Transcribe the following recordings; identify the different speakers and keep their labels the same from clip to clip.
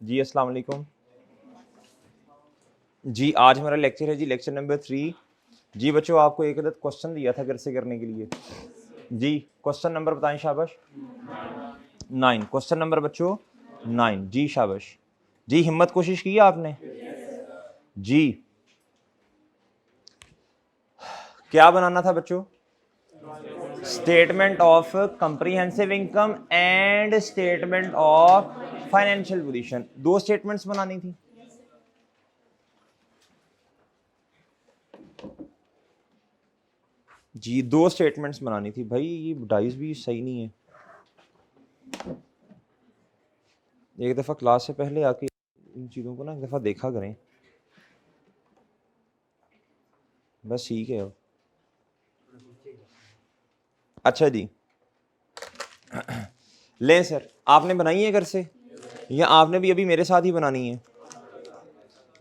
Speaker 1: जी अस्सलाम वालेकुम जी। आज हमारा लेक्चर है जी, लेक्चर नंबर 3। जी बच्चों, आपको एक अदद क्वेश्चन दिया था घर से करने के लिए। जी क्वेश्चन नंबर बताएं शाबाश। 9 क्वेश्चन नंबर बच्चों 9। जी शाबाश। जी हिम्मत कोशिश की है आपने। जी क्या बनाना था बच्चों? Statement of comprehensive income and statement of financial position. दो स्टेटमेंट्स बनानी थी। जी दो स्टेटमेंट्स बनानी थी भाई। ये डाइस भी सही नहीं है। एक दफ़ा क्लास से पहले आके इन चीज़ों को ना एक दफ़ा देखा करें, बस ठीक है। अच्छा जी लें सर, आपने बनाई है घर से या आपने भी अभी मेरे साथ ही बनानी है?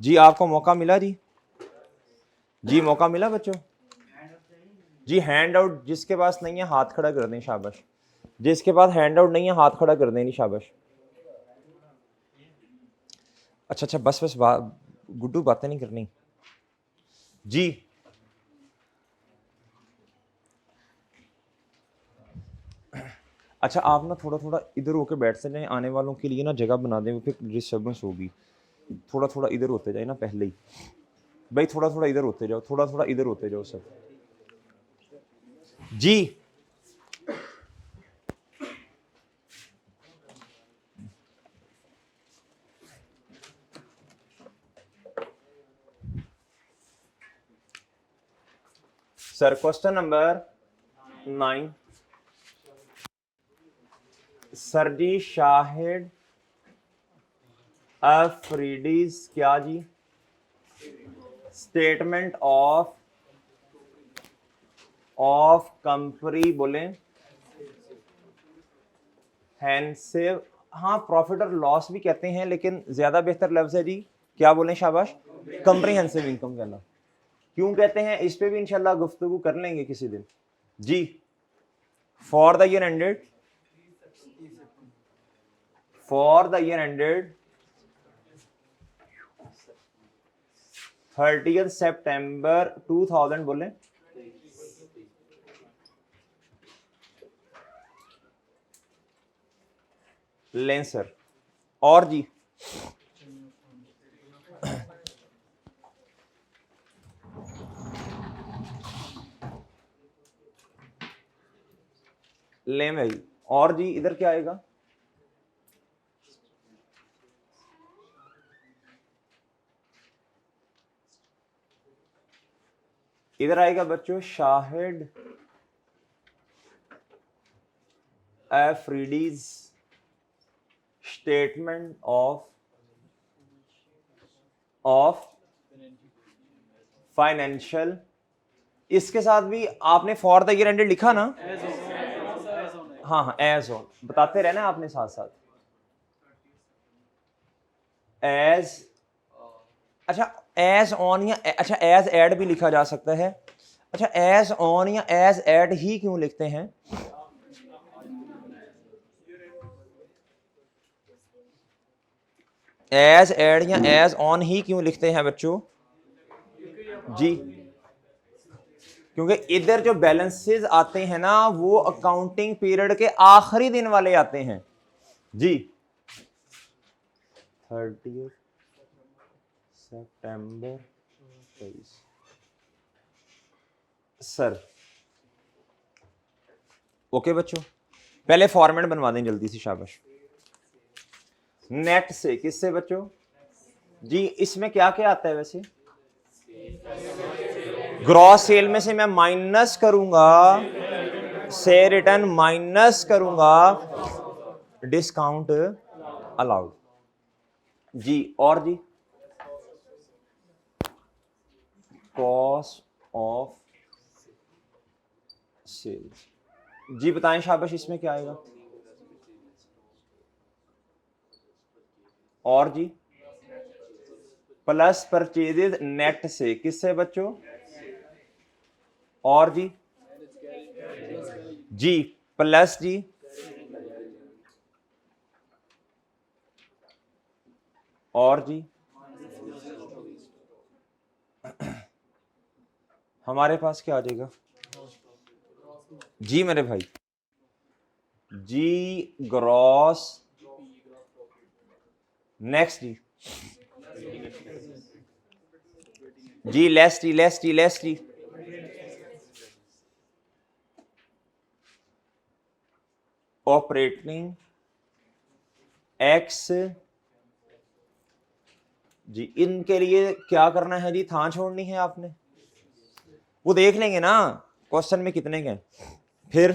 Speaker 1: जी आपको मौका मिला जी? जी मौका मिला बच्चों? जी हैंड आउट जिसके पास नहीं है हाथ खड़ा कर दें, शाबाश। जिसके पास हैंड आउट नहीं है हाथ खड़ा कर दें, नहीं शाबाश। अच्छा अच्छा बस बस गुड्डू बातें नहीं करनी जी। अच्छा आप ना थोड़ा थोड़ा इधर होकर बैठ सकते हैं, आने वालों के लिए ना जगह बना दें, फिर डिस्टर्बेंस होगी। थोड़ा थोड़ा इधर होते जाए ना पहले ही भाई, थोड़ा थोड़ा इधर होते जाओ, थोड़ा थोड़ा इधर होते जाओ सब। जी सर क्वेश्चन नंबर 9 सर जी शाहिद अफरीडीज क्या जी? स्टेटमेंट ऑफ कंपनी बोले हैंसिव। हाँ प्रॉफिट और लॉस भी कहते हैं, लेकिन ज्यादा बेहतर लफ्ज है जी क्या बोलें शाबाश, कंप्रीहेंसिव इनकम कहना। क्यों कहते हैं इस पे भी इंशाल्लाह गुफ्तगू कर लेंगे किसी दिन जी। For the year ended 30th September 2000 बोले लें सर। और जी लें भाई। और जी इधर क्या आएगा? इधर आएगा बच्चों शाहिद अफरीडीज स्टेटमेंट ऑफ फाइनेंशियल। इसके साथ भी आपने फॉर द ईयर एंडेड लिखा ना? हाँ हाँ एज ऑन बताते रहना आपने साथ साथ। एज अच्छा एज ऑन या अच्छा एज एड भी लिखा जा सकता है। अच्छा एज ऑन या एज एड ही क्यों लिखते हैं? एज एड या एज ऑन ही क्यों लिखते हैं बच्चों? जी क्योंकि इधर जो बैलेंसेस आते हैं ना वो अकाउंटिंग पीरियड के आखिरी दिन वाले आते हैं जी। 30 सितंबर 23 सर। ओके बच्चों, पहले फॉर्मेट बनवा दें जल्दी से, शाबाश। नेट से किससे बच्चों? जी इसमें क्या क्या आता है वैसे? ग्रॉस सेल में से मैं माइनस करूंगा, से रिटर्न माइनस करूंगा डिस्काउंट अलाउड जी। और जी कॉस्ट ऑफ सेल्स जी बताएं शाबाश, इसमें क्या आएगा? और जी प्लस परचेजेज नेट से किससे बच्चों? और जी प्लस जी और जी हमारे पास क्या आ जाएगा जी मेरे भाई, जी ग्रॉस, नेक्स्ट जी less T less T less T, operating X जी। इनके लिए क्या करना है जी, था छोड़नी है आपने, वो देख लेंगे ना क्वेश्चन में कितने के हैं। फिर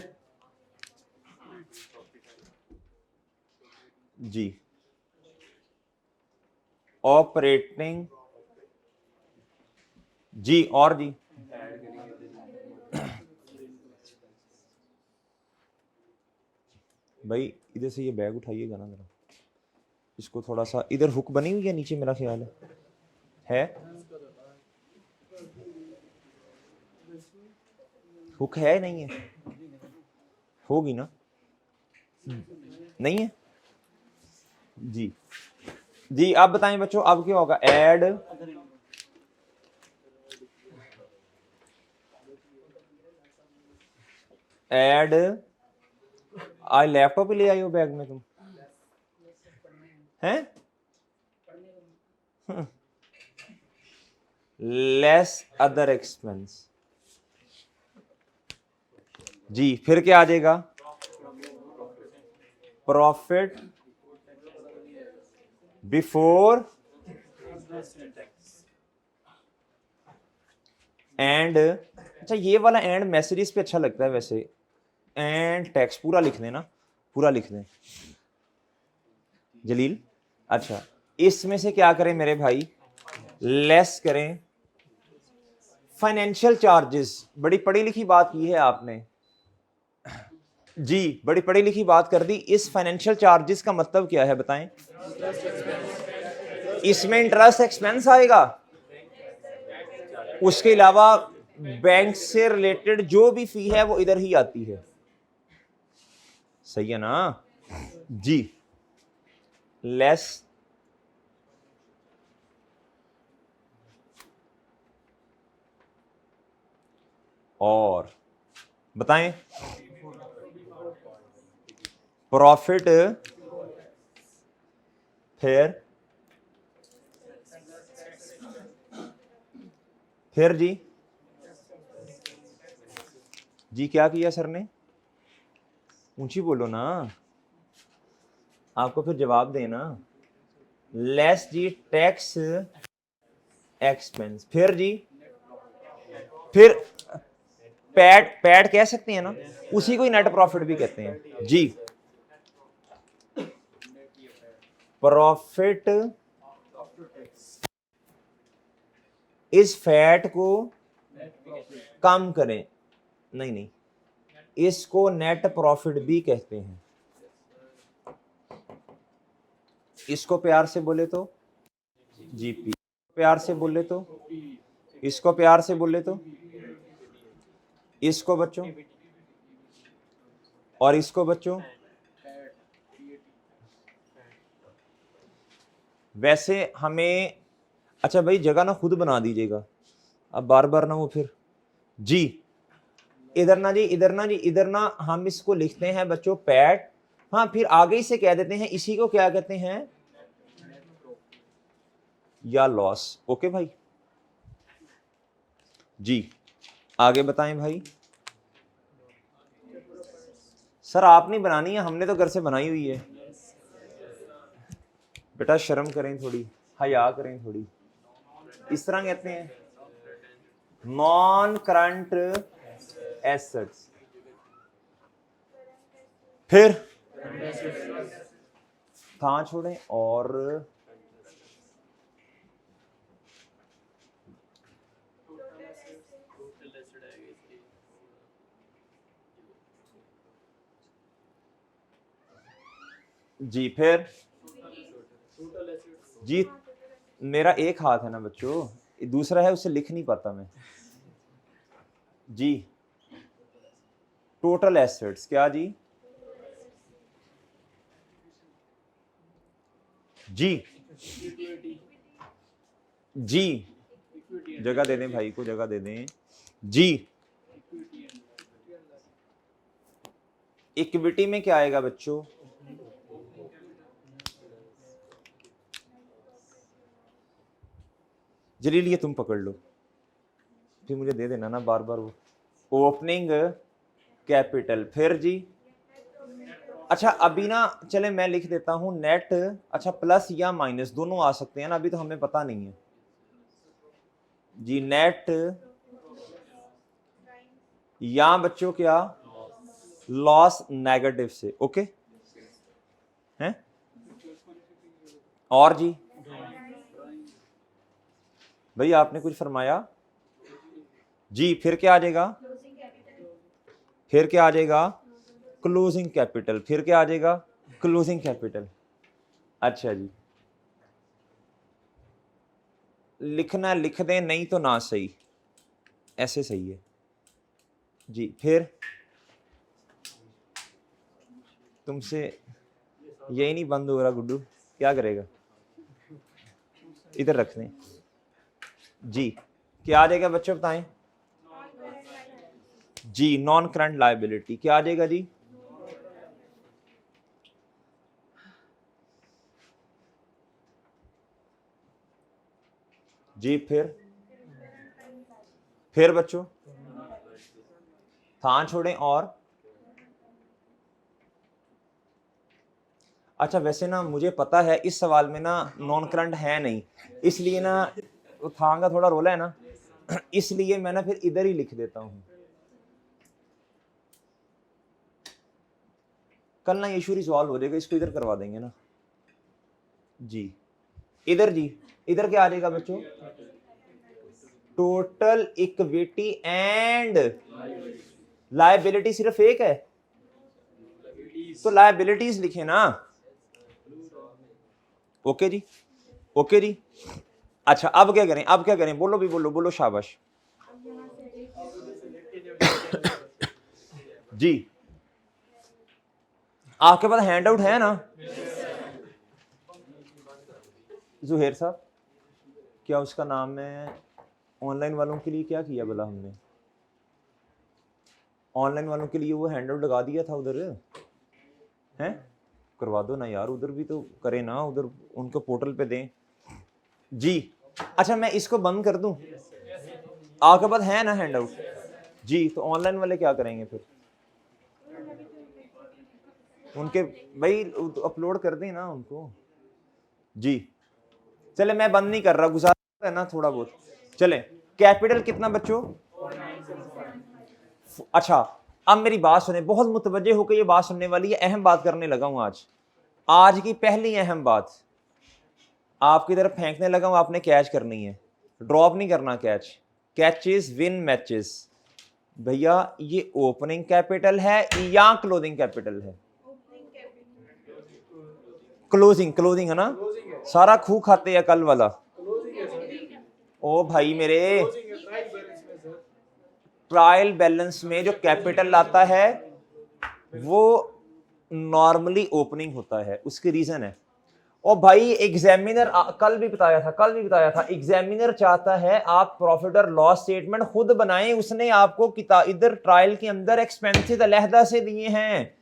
Speaker 1: जी ऑपरेटिंग जी, और जी भाई इधर से ये बैग उठाइएगा ना जरा, इसको थोड़ा सा इधर हुक बनी हुई है नीचे, मेरा ख्याल है हुक है नहीं है, होगी ना, नहीं है जी। जी अब बताएं बच्चों, अब क्या होगा, ऐड ऐड आज लैपटॉप ही ले आई हो बैग में तुम हैं, लेस अदर एक्सपेंस जी। फिर क्या आ जाएगा, प्रॉफिट बिफोर एंड, अच्छा ये वाला एंड मैसेजेस पे अच्छा लगता है वैसे, एंड टैक्स पूरा लिख देना, पूरा लिख दें जलील। अच्छा इसमें से क्या करें मेरे भाई, लेस करें फाइनेंशियल चार्जेस। बड़ी पढ़ी लिखी बात की है आपने जी, बड़ी पढ़ी लिखी बात कर दी। इस फाइनेंशियल चार्जेस का मतलब क्या है बताएं, इसमें इंटरेस्ट एक्सपेंस आएगा, उसके अलावा बैंक से रिलेटेड जो भी फी है वो इधर ही आती है, सही है ना जी। लेस और बताएं प्रॉफिट फिर जी क्या किया सर ने, ऊंची बोलो ना, आपको फिर जवाब देना, लेस जी टैक्स एक्सपेंस, फिर जी फिर पैड पैड कह सकते हैं ना, उसी को ही नेट प्रॉफिट भी कहते हैं जी। प्रॉफिट इस फैट को कम करें, नहीं नहीं, इसको नेट प्रॉफिट भी कहते हैं, इसको प्यार से बोले तो जीपी, प्यार से बोले तो, इसको प्यार से बोले तो, इसको बच्चों, और इसको बच्चों, वैसे हमें, अच्छा भाई जगह ना खुद बना दीजिएगा, अब बार बार ना वो फिर जी। इधर ना जी, इधर ना जी, इधर ना हम इसको लिखते हैं बच्चों पैट, हाँ फिर आगे से कह देते हैं इसी को क्या कहते हैं, या लॉस। ओके भाई जी, आगे बताएं भाई। सर आपने बनानी है, हमने तो घर से बनाई हुई है, बेटा शर्म करें थोड़ी, हया करें थोड़ी, इस तरह कहते हैं नॉन करंट एसेट्स, फिर था छोड़ें और जी, फिर जी मेरा एक हाथ है ना बच्चों, दूसरा है उससे लिख नहीं पाता मैं जी। टोटल एसेट्स क्या जी, जी जी जगह दे दें भाई को, जगह दे दें जी। इक्विटी में क्या आएगा बच्चों? जलील ये तुम पकड़ लो, फिर मुझे दे देना ना बार बार वो। ओपनिंग कैपिटल, फिर जी अच्छा अभी ना चले मैं लिख देता हूं नेट, अच्छा प्लस या माइनस दोनों आ सकते हैं ना, अभी तो हमें पता नहीं है जी। नेट या बच्चों क्या लॉस नेगेटिव से, ओके हैं? और जी भाई आपने कुछ फरमाया जी, फिर क्या आ जाएगा? फिर क्या आ जाएगा? Closing capital. फिर क्या आ जाएगा? Closing capital. अच्छा जी, लिखना लिख दें, नहीं तो ना सही, ऐसे सही है जी। फिर तुमसे यही नहीं बंद हो रहा गुड्डू, क्या करेगा? इधर रख दें जी। क्या आ जाएगा बच्चों बताएं जी? नॉन करंट लायबिलिटी क्या आ जाएगा जी? जी फिर बच्चों था छोड़ें और अच्छा वैसे ना मुझे पता है इस सवाल में ना नॉन करंट है नहीं, इसलिए ना वो था का थोड़ा रोला है ना, इसलिए मैं ना फिर इधर ही लिख देता हूं। कल ना इशू रिजॉल्व हो जाएगा, इसको इधर करवा देंगे ना जी। इधर जी, इधर क्या आ जाएगा बच्चों? टोटल इक्विटी एंड लायबिलिटी सिर्फ एक है तो लायबिलिटीज लिखे ना, ओके जी, ओके जी। अच्छा अब क्या करें, अब क्या करें? बोलो भी बोलो, बोलो शाबाश जी। आपके पास हैंड आउट है ना जुहेर साहब? क्या उसका नाम है? ऑनलाइन वालों के लिए क्या किया भला हमने? ऑनलाइन वालों के लिए वो हैंड आउट लगा दिया था उधर हैं? करवा दो ना यार, उधर भी तो करें ना, उधर उनको पोर्टल पे दें जी। अच्छा मैं इसको बंद कर दूं? आपके पास है ना हैंड आउट जी? तो ऑनलाइन वाले क्या करेंगे फिर? उनके भाई अपलोड कर दें ना उनको जी। चले मैं बंद नहीं कर रहा, गुजारा है ना थोड़ा बहुत। चले कैपिटल कितना बच्चों? अच्छा अब मेरी बात सुने, बहुत मुतवज्जे होकर ये बात सुनने वाली है, अहम बात करने लगा हूं आज। आज की पहली अहम बात आपकी तरफ फेंकने लगा हूं, आपने कैच करनी है, ड्रॉप नहीं करना कैच। Catches win matches. भैया ये ओपनिंग कैपिटल है या क्लोजिंग कैपिटल है? क्लोजिंग, क्लोजिंग है ना? सारा खू खाते हैं कल वाला। ओ भाई मेरे, ट्रायल बैलेंस में जो कैपिटल आता है वो नॉर्मली ओपनिंग होता है, उसकी रीजन है। और भाई एग्जामिनर कल भी बताया था एग्जामिनर चाहता है आप प्रॉफिट और लॉस स्टेटमेंट खुद बनाएं, उसने आपको किताब इधर ट्रायल के अंदर एक्सपेंसेस अलहदा से दिए हैं,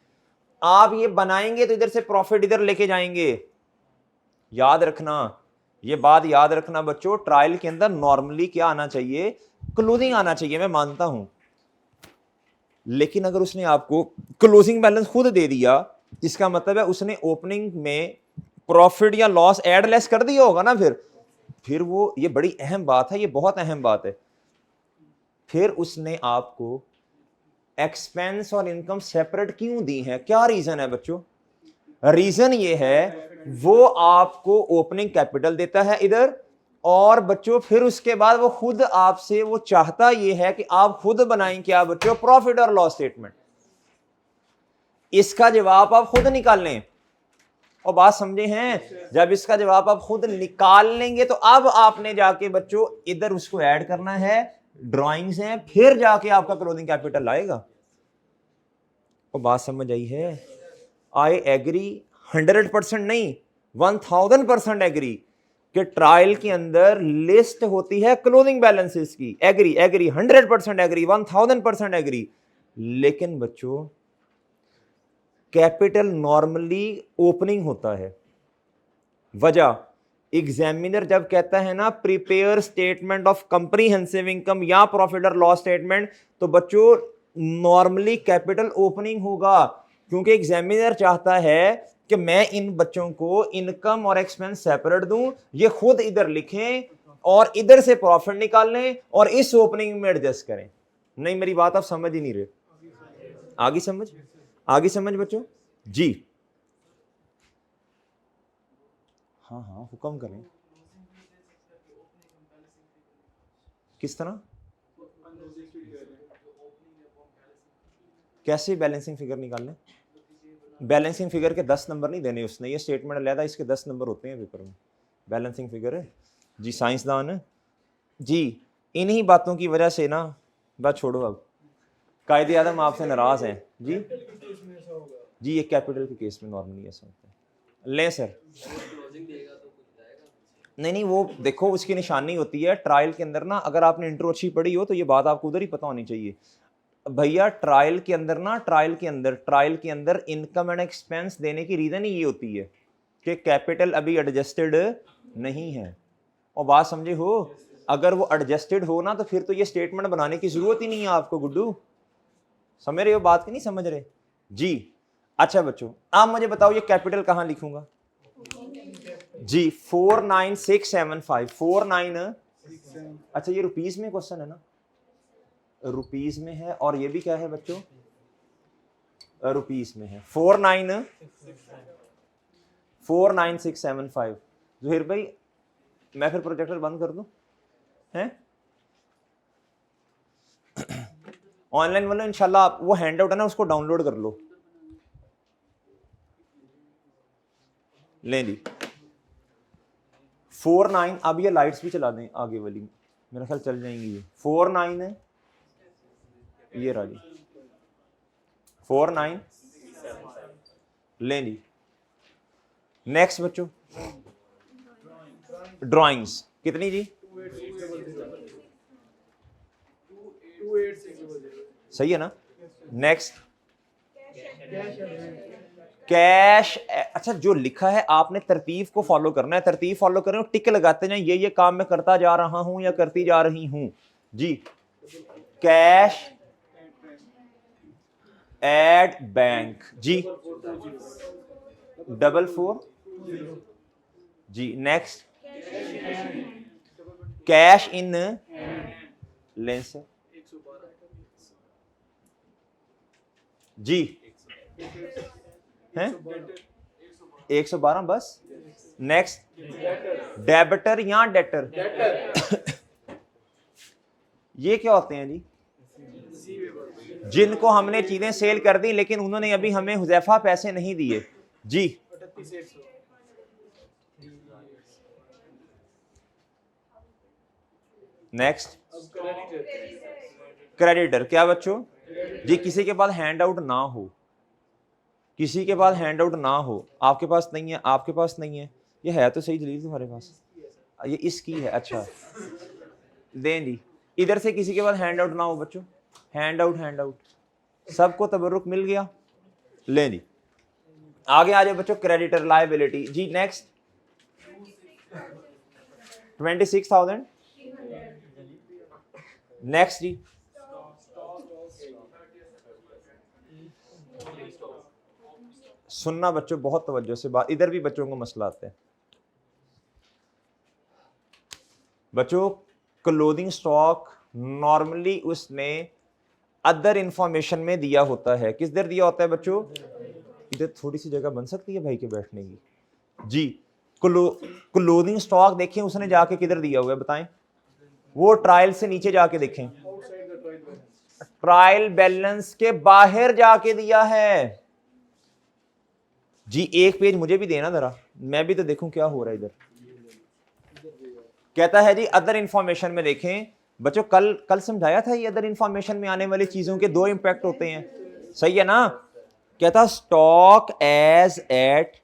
Speaker 1: आप ये बनाएंगे तो इधर से प्रॉफिट इधर लेके जाएंगे। याद रखना, ये बात याद रखना बच्चों, ट्रायल के अंदर नॉर्मली क्या आना चाहिए? क्लोजिंग आना चाहिए, मैं मानता हूं, लेकिन अगर उसने आपको क्लोजिंग बैलेंस खुद दे दिया, इसका मतलब है उसने ओपनिंग में प्रॉफिट या लॉस एड लेस कर दिया होगा ना, फिर वो, ये बड़ी अहम बात है, ये बहुत अहम बात है। फिर उसने आपको एक्सपेंस और इनकम सेपरेट क्यों दी है? क्या रीजन है बच्चों? रीजन ये है वो आपको ओपनिंग कैपिटल देता है इधर, और बच्चों फिर उसके बाद वो खुद आपसे वो चाहता ये है कि आप खुद बनाएं क्या बच्चों? प्रॉफिट और लॉस स्टेटमेंट। इसका जवाब आप खुद निकाल लें, और बात समझे हैं? जब इसका जवाब आप खुद निकाल लेंगे तो अब आपने जाके बच्चों इधर उसको ऐड करना है, ड्राइंग्स हैं, फिर जाके आपका क्लोजिंग कैपिटल आएगा। और बात समझ आई है? आई एग्री 100% नहीं, 1000% एग्री। कि ट्रायल के अंदर लिस्ट होती है क्लोजिंग बैलेंसेस की, एग्री एग्री 100% एग्री 1000% एग्री, लेकिन बच्चों कैपिटल नॉर्मली ओपनिंग होता है। वजह, एग्जामिनर जब कहता है ना prepare statement of comprehensive income या प्रॉफिट और लॉस स्टेटमेंट, तो बच्चों नॉर्मली कैपिटल ओपनिंग होगा, क्योंकि एग्जामिनर चाहता है कि मैं इन बच्चों को इनकम और एक्सपेंस सेपरेट दूं, ये खुद इधर लिखें और इधर से प्रॉफिट निकाल लें और इस ओपनिंग में एडजस्ट करें। नहीं, मेरी बात आप समझ ही नहीं रहे। आगे समझ, आगे समझ बच्चों जी। हाँ हाँ हुक्म करें। किस तरह, कैसे बैलेंसिंग फिगर निकालने? बैलेंसिंग फिगर के 10 नंबर नहीं देने उसने, ये स्टेटमेंट लेता, इसके 10 नंबर होते हैं पेपर में। बैलेंसिंग फिगर है जी, साइंसदान है जी। इन्हीं बातों की वजह से ना, बात छोड़ो अब, कायदे आज़म आपसे नाराज हैं जी। जी ये कैपिटल के केस में नॉर्मली ऐसा होता है। ले सर, नहीं वो देखो उसकी निशानी होती है ट्रायल के अंदर ना, अगर आपने इंट्रो अच्छी पढ़ी हो तो ये बात आपको उधर ही पता होनी चाहिए भैया। ट्रायल के अंदर ना, ट्रायल के अंदर इनकम एंड एक्सपेंस देने की रीजन ही ये होती है कि कैपिटल अभी एडजस्टेड नहीं है। और बात समझे हो, अगर वो एडजस्टेड हो ना तो फिर तो ये स्टेटमेंट बनाने की जरूरत ही नहीं है आपको। गुड्डू समझ रहे हो बात की नहीं समझ रहे जी? अच्छा बच्चों आप मुझे बताओ ये कैपिटल कहां लिखूंगा जी? 49675 49। अच्छा ये रुपीज में क्वेश्चन है ना, रुपीज में है, और ये भी क्या है बच्चों, रुपीज में है। 49675। जुहेर भाई मैं फिर प्रोजेक्टर बंद कर दूं हैं? ऑनलाइन वालों इंशाल्लाह आप वो हैंड आउट है ना उसको डाउनलोड कर लो। ले ली 49। अब ये लाइट्स भी चला दें आगे वाली, मेरा ख्याल चल जाएंगी। ये 49 है, ये रहा जी 49 ले ली। नेक्स्ट बच्चों ड्राइंग्स कितनी जी? सही है ना? Next cash. अच्छा जो लिखा है आपने तरतीब को फॉलो करना है, तरतीब फॉलो करें, टिक लगाते जाएं, ये काम मैं करता जा रहा हूं या करती जा रही हूं जी। कैश एट बैंक जी 44 जी। नेक्स्ट कैश इन लेंस जी हैं 112 बस। नेक्स्ट डेबिटर या डेटर ये क्या होते हैं जी? जिनको हमने चीजें सेल कर दी लेकिन उन्होंने अभी हमें हुजैफा पैसे नहीं दिए जी। नेक्स्ट क्रेडिटर क्या बच्चों जी? किसी के पास हैंड आउट ना हो, किसी के पास हैंड आउट ना हो, आपके पास नहीं है, आपके पास नहीं है, ये है तो सही जलील तुम्हारे पास, ये इसकी है। अच्छा दें जी। इधर से किसी के पास हैंड आउट ना हो बच्चों, हैंड आउट सबको तबरुक मिल गया। ले जी आगे आ जाओ बच्चों, क्रेडिटर लायबिलिटी जी। नेक्स्ट 26,000। नेक्स्ट जी सुनना बच्चों बहुत तवज्जो से बात, इधर भी बच्चों को मसला आता है बच्चों। क्लोथिंग स्टॉक नॉर्मली उसने अदर इंफॉर्मेशन में दिया होता है। किस दर दिया होता है बच्चों? इधर थोड़ी सी जगह बन सकती है भाई के बैठने की जी। क्लोथिंग स्टॉक देखें उसने जाके किधर दिया हुआ है बताएं? वो ट्रायल से नीचे जाके देखें, ट्रायल बैलेंस के बाहर जाके दिया है जी। एक पेज मुझे भी देना जरा, मैं भी तो देखूं क्या हो रहा है इधर। कहता है जी अदर इंफॉर्मेशन में देखें बच्चों, कल समझाया था ये अदर इंफॉर्मेशन में आने वाली चीजों के दो इंपैक्ट होते हैं, सही है ना? कहता स्टॉक एज एट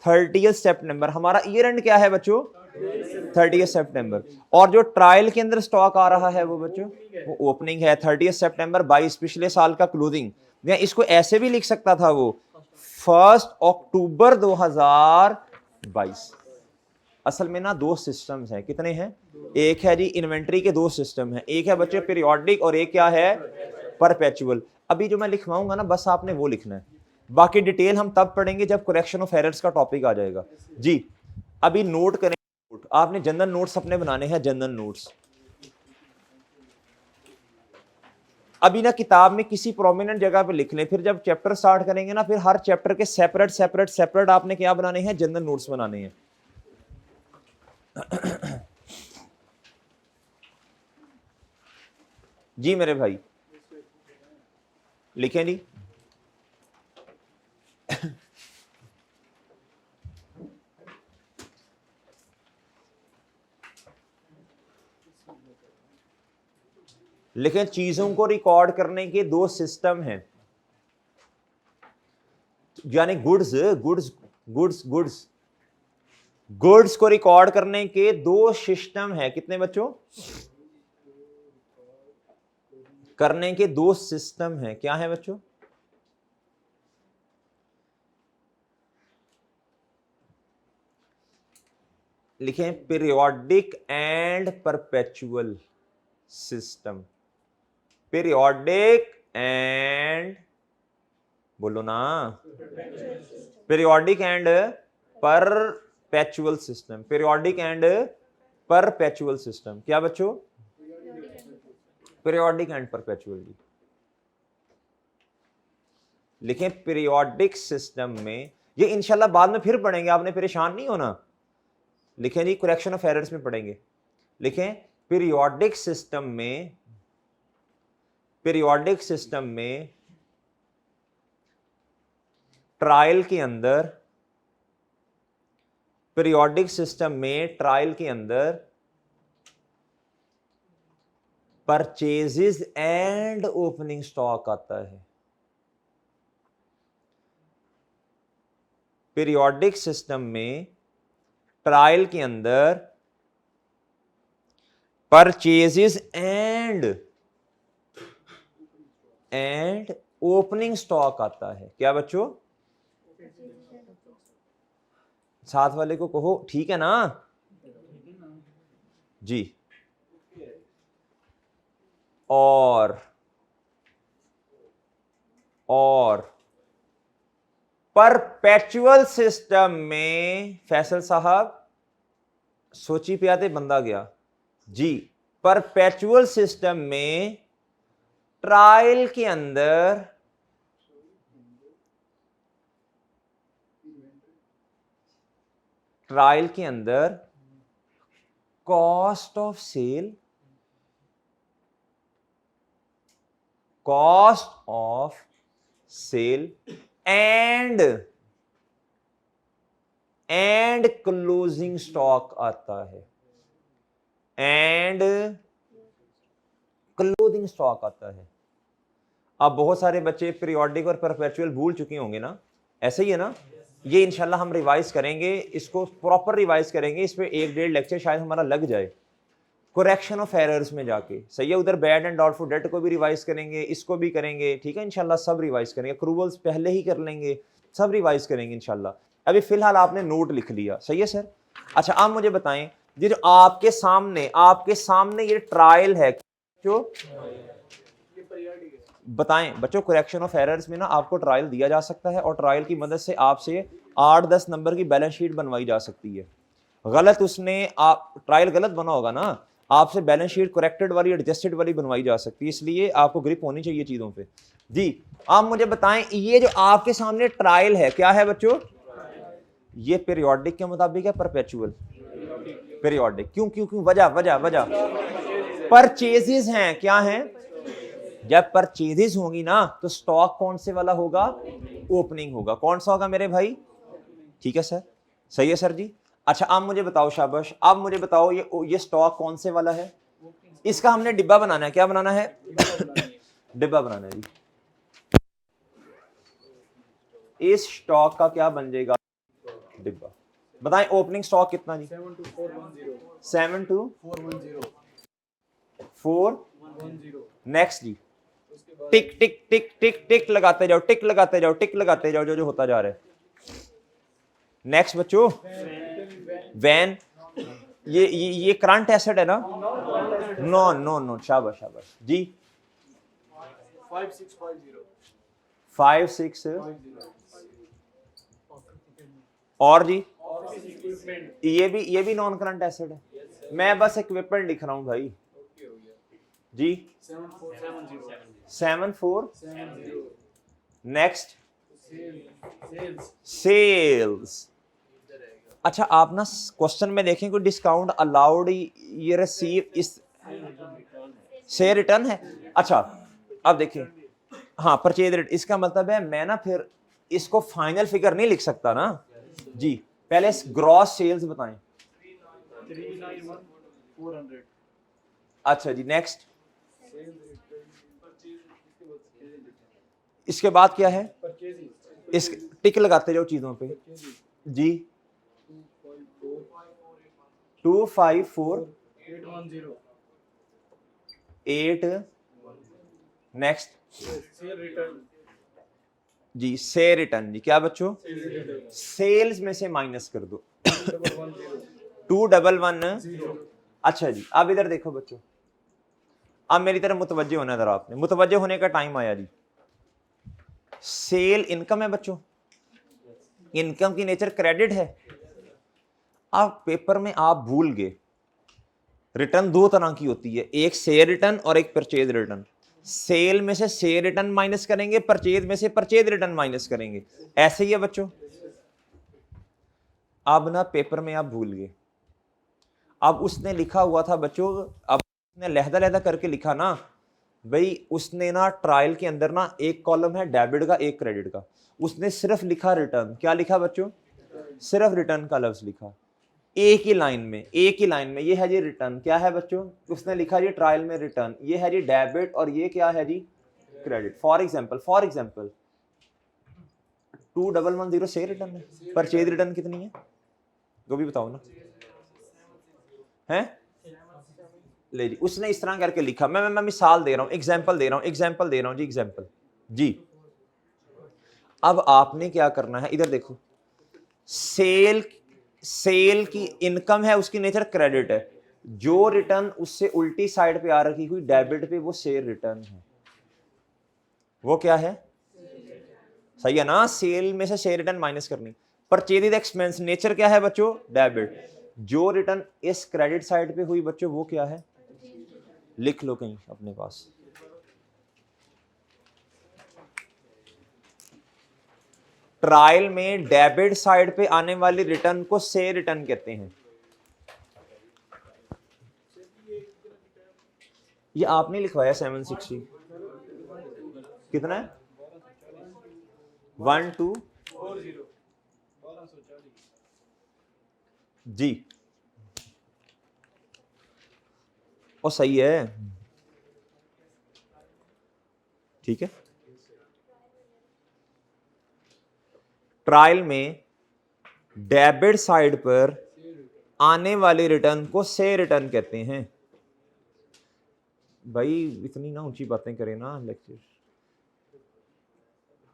Speaker 1: 30 सितंबर, हमारा ईयर एंड क्या है बच्चों? 30 सितंबर। और जो ट्रायल के अंदर स्टॉक आ रहा है वो बच्चों वो ओपनिंग है 30 सितंबर 22, पिछले साल का क्लोजिंग। या इसको ऐसे भी लिख सकता था वो 1 अक्टूबर 2022। असल में ना दो सिस्टम्स हैं, कितने हैं? एक है जी इन्वेंट्री के दो सिस्टम हैं, एक है बच्चे पीरियोडिक और एक क्या है परपेचुअल। अभी जो मैं लिखवाऊंगा ना बस आपने वो लिखना है, बाकी डिटेल हम तब पढ़ेंगे जब करेक्शन ऑफ एरर्स का टॉपिक आ जाएगा जी। अभी नोट करें, आपने जनरल नोट्स अपने बनाने हैं, जनरल नोट्स। अभी ना किताब में किसी प्रोमिनेंट जगह पे लिख लें, फिर जब चैप्टर स्टार्ट करेंगे ना फिर हर चैप्टर के सेपरेट सेपरेट सेपरेट आपने क्या बनाने हैं? जनरल नोट्स बनाने हैं। जी मेरे भाई लिखें जी। लेकिन चीजों को रिकॉर्ड करने के दो सिस्टम हैं, यानी goods goods goods goods goods को रिकॉर्ड करने के दो सिस्टम हैं। कितने बच्चों? करने के दो सिस्टम हैं। क्या है बच्चों? लिखें periodic and perpetual system. Periodic and, बोलो ना, periodic and perpetual system. Periodic and perpetual system. क्या बच्चों? Periodic and perpetual. लिखें पीरियोडिक सिस्टम में, ये इंशाल्लाह बाद में फिर पढ़ेंगे, आपने परेशान नहीं होना। लिखें जी करेक्शन ऑफ एरर्स में पढ़ेंगे। लिखें पीरियोडिक सिस्टम में, पीरियोडिक सिस्टम में ट्रायल के अंदर, पीरियोडिक सिस्टम में ट्रायल के अंदर परचेजेस एंड ओपनिंग स्टॉक आता है। पीरियोडिक सिस्टम में ट्रायल के अंदर परचेजेस एंड ओपनिंग स्टॉक आता है। क्या बच्चों? साथ वाले को कहो ठीक है ना जी। और परपेचुअल सिस्टम में फैसल साहब सोची पे आते बंदा गया जी। परपेचुअल सिस्टम में ट्रायल के अंदर cost of sale, and closing stock आता है। एंड क्लोजिंग स्टॉक आता है। अब बहुत सारे बच्चे पीरियोडिक और परपेचुअल भूल चुके होंगे ना, ऐसे ही है ना? ये इंशाल्लाह हम रिवाइज करेंगे, इसको प्रॉपर रिवाइज करेंगे। इस पे 1-1.5 लेक्चर शायद हमारा लग जाए करेक्शन ऑफ एरर्स में जाके। सही है, उधर बैड एंड डाउटफुल डेट को भी रिवाइज करेंगे, इसको भी करेंगे, ठीक है इंशाल्लाह सब रिवाइज करेंगे। अक्रूवल्स पहले ही कर लेंगे, सब रिवाइज करेंगे इंशाल्लाह। अभी फिलहाल आपने नोट लिख लिया, सही है सर? अच्छा आप मुझे बताएं, ये जो आपके सामने ये ट्रायल है जो बताएं बच्चों, करेक्शन ऑफ एरर्स में ना आपको ट्रायल दिया जा सकता है और ट्रायल की मदद से आपसे 8-10 नंबर की बैलेंस शीट बनवाई जा सकती है। गलत उसने आप ट्रायल गलत बना होगा ना, आपसे बैलेंस शीट करेक्टेड वाली एडजस्टेड वाली बनवाई जा सकती है। इसलिए आपको ग्रिप होनी चाहिए चीजों पे जी। आप मुझे बताएं ये जो आपके सामने ट्रायल है क्या है बच्चों? ये पीरियोडिक के मुताबिक है परपेचुअल? पीरियोडिक। क्यों क्यों क्यों? वजह परचेजेस हैं। क्या हैं? जब परचेजेस होंगी ना तो स्टॉक कौन से वाला होगा? ओपनिंग होगा। कौन सा होगा मेरे भाई? ठीक है सर, सही है सर जी। अच्छा आप मुझे बताओ, शाबाश, आप मुझे बताओ ये स्टॉक कौन से वाला है? इसका हमने डिब्बा बनाना है। क्या बनाना है? डिब्बा बनाना है जी। इस स्टॉक का क्या बन जाएगा? डिब्बा। बताएं ओपनिंग स्टॉक कितना जी? 72410 नेक्स्ट जी। टिक टिक टिक टिक टिक लगाते जाओ, टिक लगाते जाओ, टिक लगाते जाओ, जो जो होता जा रहा है। नेक्स्ट बच्चों, वैन, ये करंट एसेट है ना? नो नो नो, शाबाश शाबाश जी। 56 और जी, ये भी नॉन करंट एसेट है। मैं बस इक्विपमेंट लिख रहा हूं भाई जी। 7470 नेक्स्ट सेल्स। अच्छा आप ना क्वेश्चन में देखें कोई डिस्काउंट अलाउड, ये रिसीव इस से रिटर्न है। अच्छा अब देखिए, हाँ परचेज रेट, इसका मतलब है मैं ना फिर इसको फाइनल फिगर नहीं लिख सकता ना जी। पहले ग्रॉस सेल्स बताएं। 391,400। अच्छा जी नेक्स्ट, इसके बाद क्या है? इस टिक लगाते जाओ चीजों पे जी। 254810 नेक्स्ट जी। से रिटर्न जी, क्या बच्चों? सेल्स में से माइनस कर दो 2110। अच्छा जी अब इधर देखो बच्चों, अब मेरी तरफ मुतवज्जे होना है, आपने मुतवज्जे होने का टाइम आया जी। सेल इनकम है बच्चों, इनकम की नेचर क्रेडिट है। अब पेपर में आप भूल गए, रिटर्न दो तरह की होती है, एक सेल रिटर्न और एक परचेज रिटर्न। सेल में से सेल रिटर्न माइनस करेंगे, परचेज में से परचेज रिटर्न माइनस करेंगे, ऐसे ही है बच्चों। अब ना पेपर में आप भूल गए, अब उसने लिखा हुआ था बच्चों, अब उसने लहदा लहदा करके लिखा ना भाई, उसने ना ट्रायल के अंदर ना एक कॉलम है डेबिट का, एक क्रेडिट का, उसने सिर्फ लिखा रिटर्न। क्या लिखा बच्चों? सिर्फ रिटर्न का लफ्ज लिखा, एक ही लाइन में, एक ही लाइन में। ये है जी रिटर्न, क्या है बच्चों? उसने लिखा जी ट्रायल में रिटर्न, ये है जी डेबिट और ये क्या है जी? क्रेडिट। फॉर एग्जांपल 2110 से रिटर्न है, परचेज रिटर्न कितनी है वो भी बताओ ना है? ले जी, उसने इस तरह करके लिखा। मैं मिसाल दे रहा हूं, एग्जांपल दे रहा हूं, एग्जांपल दे रहा हूं जी, एग्जांपल जी। अब आपने क्या करना है, इधर देखो, सेल की इनकम है, उसकी नेचर क्रेडिट है। जो रिटर्न उससे उल्टी साइड पे आ रखी हुई डेबिट पे, वो सेल रिटर्न है। वो क्या है? सही है ना? सेल में से सेल रिटर्न माइनस करनी। परचेज एक्सपेंस नेचर क्या है बच्चों? डेबिट। जो रिटर्न इस क्रेडिट साइड पे हुई बच्चों, वो क्या है? लिख लो कहीं अपने पास। ट्रायल में डेबिट साइड पे आने वाली रिटर्न को से रिटर्न कहते हैं। ये आपने लिखवाया 760 कितना है? 1240 जी। और सही है, ठीक है। ट्रायल में डेबिट साइड पर आने वाले रिटर्न को से रिटर्न कहते हैं। भाई इतनी ना ऊंची बातें करें ना लेक्चर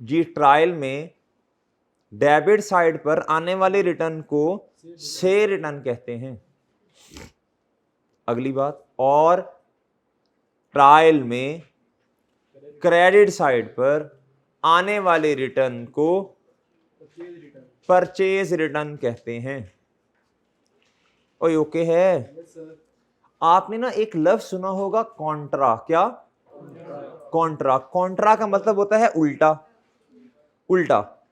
Speaker 1: जी। ट्रायल में डेबिट साइड पर आने वाले रिटर्न को से रिटर्न कहते हैं। अगली बात, और ट्रायल में क्रेडिट साइड पर आने वाले रिटर्न को परचेज रिटर्न कहते हैं। ओके है। आपने ना एक लफ्ज सुना होगा कॉन्ट्रा। क्या? कॉन्ट्रा। कॉन्ट्रा का मतलब होता है उल्टा। उल्टा।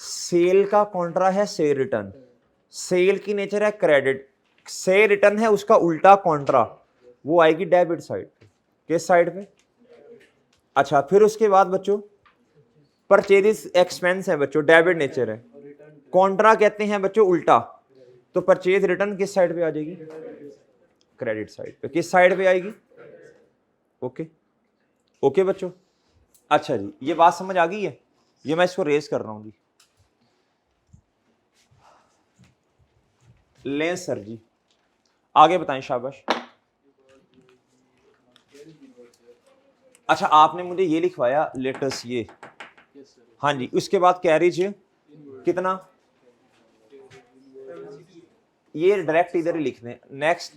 Speaker 1: सेल का कॉन्ट्रा है से रिटर्न। सेल की नेचर है क्रेडिट, से रिटर्न है उसका उल्टा कॉन्ट्रा, वो आएगी डेबिट साइड पे। किस साइड पे? अच्छा फिर उसके बाद बच्चों परचेज एक्सपेंस है बच्चों, डेबिट नेचर है। कॉन्ट्रा कहते हैं बच्चों उल्टा, तो परचेज रिटर्न किस साइड पे आ जाएगी? क्रेडिट साइड पे। किस साइड पे आएगी? ओके ओके बच्चों। अच्छा जी ये बात समझ आ गई है, ये मैं इसको रेज कर रहा हूं जी। लें सर जी, आगे बताएं, शाबाश। अच्छा आपने मुझे ये लिखवाया लेटस ये, हाँ जी, उसके बाद कैरिज कितना, ये डायरेक्ट इधर ही लिख दें। नेक्स्ट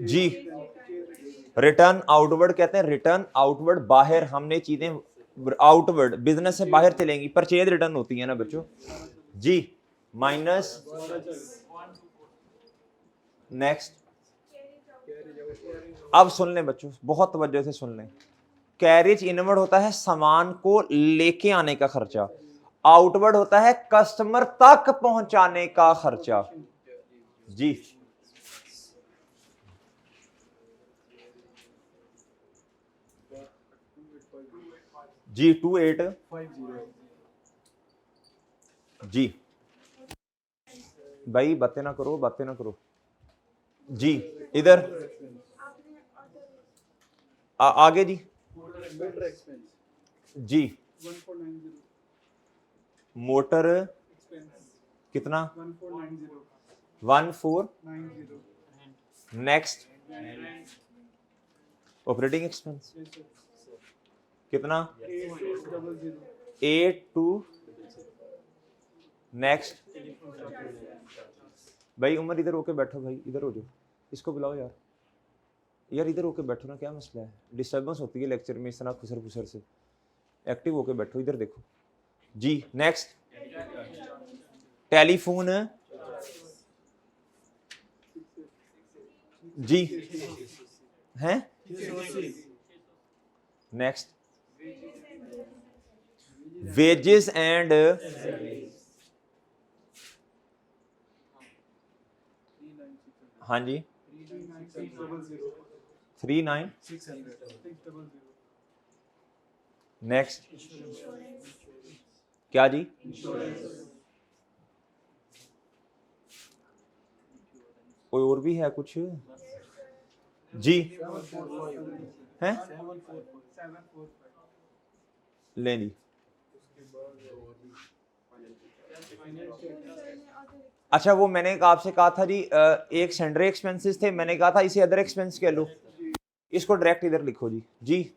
Speaker 1: जी, रिटर्न आउटवर्ड कहते हैं, रिटर्न आउटवर्ड बाहर, हमने चीजें आउटवर्ड बिजनेस से बाहर चलेंगी, परचेज रिटर्न होती है ना बच्चों जी। माइनस नेक्स्ट, अब सुन लें बच्चों, बहुत तवज्जो से सुन लें। कैरिज इनवर्ड होता है सामान को लेके आने का खर्चा, आउटवर्ड होता है कस्टमर तक पहुंचाने का खर्चा जी। जी 2850 जी, भाई बातें ना करो, बातें ना करो जी। इधर आगे जी जी, मोटर कितना 1490, नेक्स्ट ऑपरेटिंग एक्सपेंस कितना 82, नेक्स्ट। भाई उमर इधर होके बैठो, भाई इधर हो जाओ, इसको बुलाओ यार, यार इधर होके बैठो ना, क्या मसला है, डिस्टर्बेंस होती है लेक्चर में इस तरह खुसर खुसर से, एक्टिव होके बैठो, इधर देखो जी। नेक्स्ट टेलीफोन जी हैं, नेक्स्ट वेजेस एंड हाँ जी 39,600, नेक्स्ट क्या जी, कोई और भी है कुछ जी हैं, ले जी। अच्छा वो मैंने आपसे कहा था जी, एक सेंड्री एक्सपेंसेस थे, मैंने कहा था इसे अदर एक्सपेंस कह लो, इसको डायरेक्ट इधर लिखो जी। जी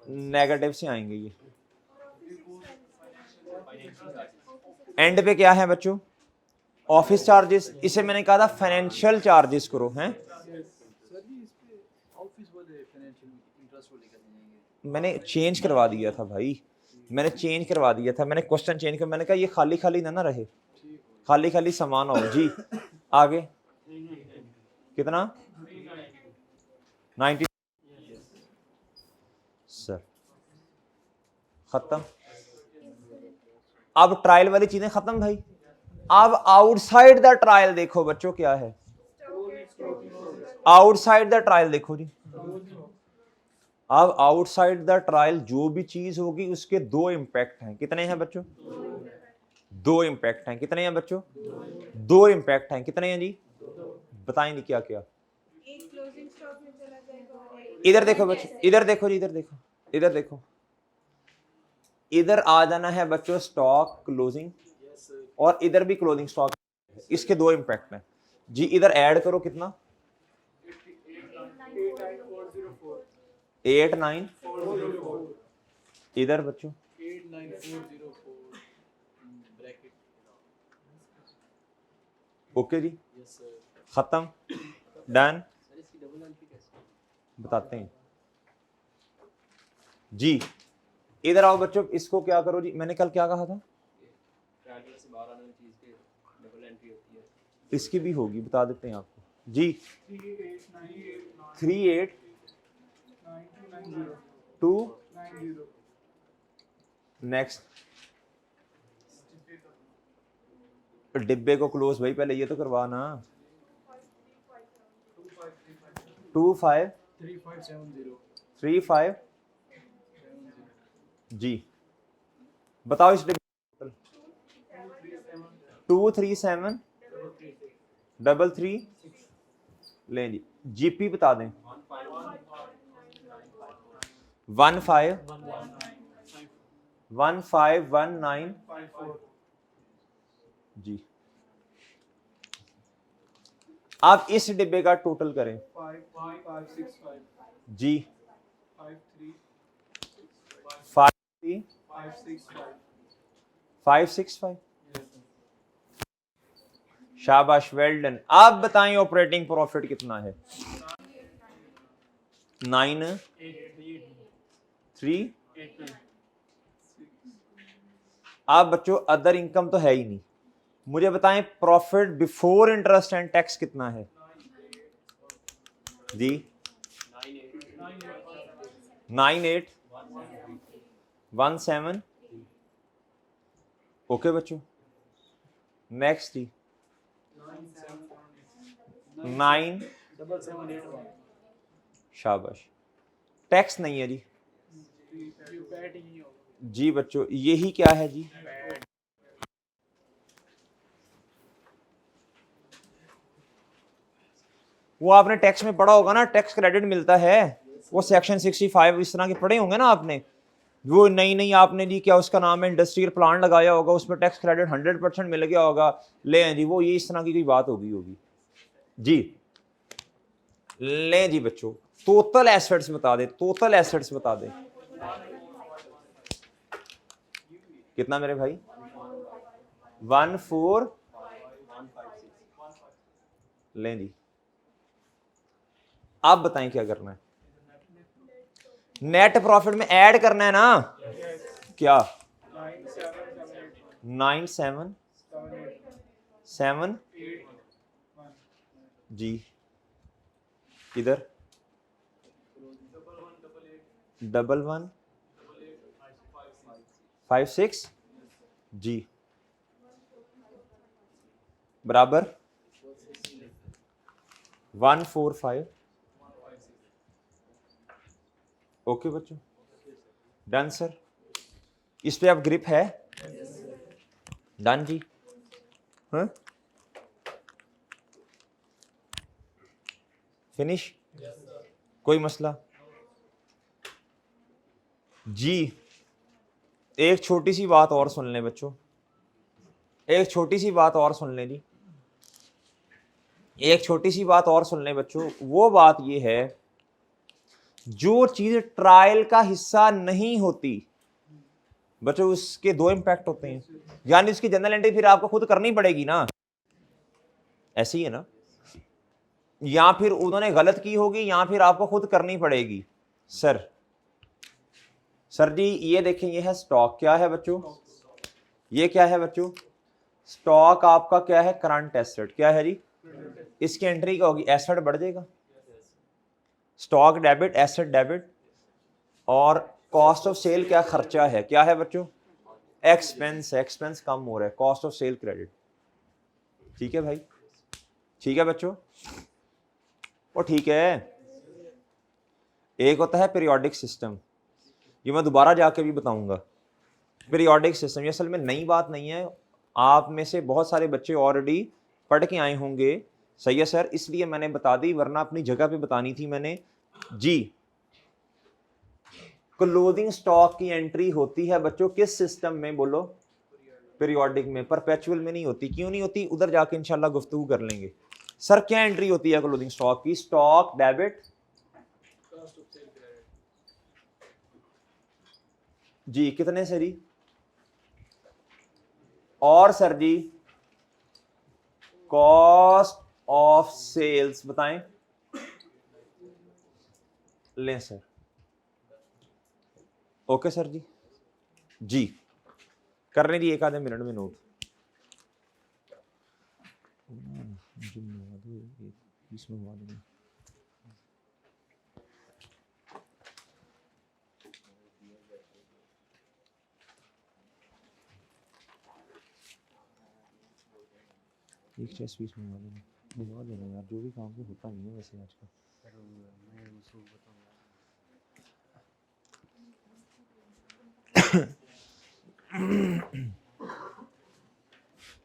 Speaker 1: नेगेटिव से आएंगे ये, एंड पे क्या है बच्चों, ऑफिस चार्जेस, इसे मैंने कहा था फाइनेंशियल चार्जेस करो हैं, मैंने चेंज करवा दिया था भाई, मैंने चेंज करवा दिया था, मैंने क्वेश्चन चेंज कर, मैंने कहा ये खाली खाली ना रहे, खाली खाली समान हो जी। आगे कितना 90 सर, खत्म। अब ट्रायल वाली चीजें खत्म भाई, अब आउटसाइड द ट्रायल देखो बच्चों क्या है, आउटसाइड द ट्रायल देखो जी। अब आउटसाइड द ट्रायल जो भी चीज होगी उसके दो इंपैक्ट हैं, कितने हैं बच्चों, दो इंपैक्ट हैं, कितने हैं बच्चों, दो इंपैक्ट हैं, कितने हैं जी, बताएं नहीं क्या क्या। इधर देखो बच्चों, इधर देखो जी, इधर देखो, इधर देखो, इधर आ जाना है बच्चों स्टॉक क्लोजिंग, और इधर भी क्लोजिंग स्टॉक, इसके दो इंपैक्ट हैं जी। इधर ऐड करो कितना 89, इधर बच्चों 89,404, ओके जी, खत्म, डन, बताते हैं जी। इधर आओ बच्चों, इसको क्या करो जी, मैंने कल क्या कहा था, इसकी भी होगी, बता देते हैं आपको जी। 38,290, नेक्स्ट, डिब्बे को क्लोज भाई, पहले ये तो करवाना, 2535 जी। बताओ इस डिब्बे 23733 लें जी। जीपी बता दें 15 1519 जी। आप इस डिब्बे का टोटल करें
Speaker 2: 5565
Speaker 1: जी।
Speaker 2: 53
Speaker 1: 53
Speaker 2: 565
Speaker 1: 565 शाबाश, वेल डन। आप बताएं ऑपरेटिंग प्रॉफिट कितना है? 93। आप बच्चों अदर इनकम तो है ही नहीं, मुझे बताएं profit before interest and tax कितना है जी? 9817। ओके बच्चों, नेक्स्ट जी 9। शाबाश, टैक्स नहीं है जी। जी बच्चों यही क्या है जी? वो आपने टैक्स में पढ़ा होगा ना, टैक्स क्रेडिट मिलता है, वो सेक्शन 65 इस तरह के पढ़े होंगे ना आपने। वो नई नई आपने जी क्या उसका नाम है इंडस्ट्रियल प्लांट लगाया होगा, उसमें टैक्स क्रेडिट 100% मिल गया होगा, ले जी वो ये इस तरह की कोई बात होगी जी। ले जी बच्चों टोटल एसेट्स बता दे, टोटल एसेट्स बता दे कितना मेरे भाई? 14 ले जी। आप बताएं क्या करना है? नेट प्रॉफिट में ऐड करना है ना? क्या? 9778 जी। इधर 1156 जी बराबर 145। ओके बच्चों, डन सर। इस पे आप ग्रिप है? डन जी। हाँ फिनिश, कोई मसला जी? एक छोटी सी बात और सुन लें बच्चों, एक छोटी सी बात और सुन लें जी, एक छोटी सी बात और सुन लें बच्चों। वो बात ये है जो चीज ट्रायल का हिस्सा नहीं होती बच्चों, उसके दो इंपैक्ट होते हैं, यानी उसकी जनरल एंट्री फिर आपको खुद करनी पड़ेगी ना, ऐसी ही है ना? या फिर उन्होंने गलत की होगी या फिर आपको खुद करनी पड़ेगी। सर सर जी ये देखें, ये है स्टॉक, क्या है बच्चों? ये क्या है बच्चों? स्टॉक आपका क्या है? करंट एसेट, क्या है जी? इसकी एंट्री क्या होगी? एसेट बढ़ जाएगा, स्टॉक डेबिट, एसेट डेबिट, और कॉस्ट ऑफ सेल क्या? खर्चा है, क्या है बच्चों? एक्सपेंस, एक्सपेंस कम हो रहा है, कॉस्ट ऑफ सेल क्रेडिट। ठीक है भाई, ठीक है बच्चों, वो ठीक है। एक होता है पीरियोडिक सिस्टम, ये मैं दोबारा जाके भी बताऊंगा। पीरियोडिक सिस्टम ये असल में नई बात नहीं है, आप में से बहुत सारे बच्चे ऑलरेडी पढ़ के आए होंगे। सही है सर, इसलिए मैंने बता दी, वरना अपनी जगह पे बतानी थी मैंने जी। क्लोजिंग स्टॉक की एंट्री होती है बच्चों किस सिस्टम में? बोलो। पीरियोडिक में, परपेचुअल में नहीं होती। क्यों नहीं होती? उधर जाके इंशाल्लाह गुफ्तगू कर लेंगे। सर क्या एंट्री होती है क्लोजिंग स्टॉक की? स्टॉक डेबिट जी, कितने से जी? और सर जी कॉस्ट ऑफ सेल्स बताएं। लें सर, ओके सर जी, जी करने दी एक आधे मिनट में नोट। एक चेस पीस मंगवा देना, भिजवा देना यार, जो भी काम से होता नहीं है वैसे आजकल।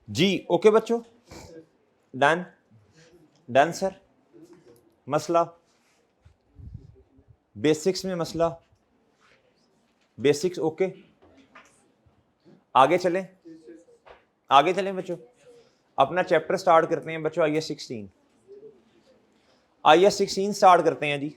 Speaker 1: जी ओके बच्चों, डन डन सर। मसला बेसिक्स में, मसला बेसिक्स ओके। आगे चलें, आगे चलें बच्चों, अपना चैप्टर स्टार्ट करते हैं बच्चों। IS 16, IS 16 स्टार्ट करते हैं जी।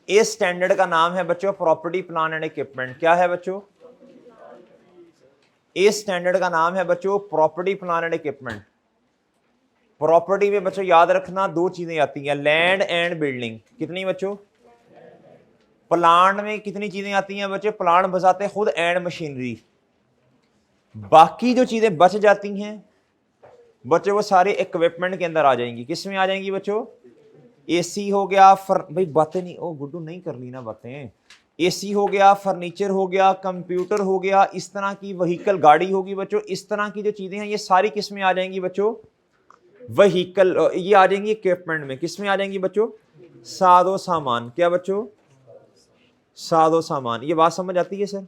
Speaker 1: इस स्टैंडर्ड का नाम है बच्चों प्रॉपर्टी प्लान एंड इक्विपमेंट। क्या है बच्चों? इस स्टैंडर्ड का नाम है बच्चों property plan and equipment. Property में बच्चों याद रखना दो चीजें आती हैं, लैंड एंड बिल्डिंग। कितनी बच्चों? प्लांट में कितनी चीजें आती हैं बच्चों? प्लांट बसाते खुद एंड मशीनरी। बाकी जो चीजें बच जाती हैं बच्चों वो सारे इक्विपमेंट के अंदर आ जाएंगी। किस में आ जाएंगी बच्चों? एसी हो गया, भाई बातें नहीं, ओ गुड्डू नहीं करनी ना बातें। एसी हो गया, फर्नीचर हो गया, कंप्यूटर हो गया, इस तरह की व्हीकल गाड़ी होगी बच्चों, इस तरह की जो चीजें हैं ये सारी किस में आ जाएंगी बच्चों? व्हीकल, ये आ जाएंगी इक्विपमेंट में। किस में आ जाएंगी बच्चों? सादो सामान। क्या बच्चों? सादो सामान। ये बात समझ आती है सर?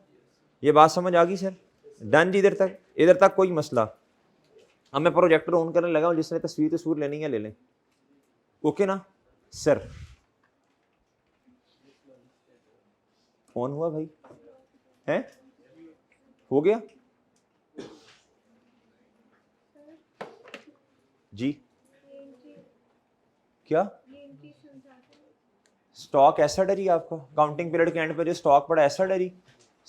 Speaker 1: ये बात समझ आ गई सर? डन जी। इधर तक कोई मसला? अब मैं प्रोजेक्टर ऑन करने लगा हूं, जिसने तस्वीर लेनी है ले लें। ओके ना सर? ऑन हुआ भाई? है? हो गया जी? क्या स्टॉक एसेट है जी आपका? काउंटिंग पीरियड के एंड पे जो स्टॉक पड़ा एसेट है जी।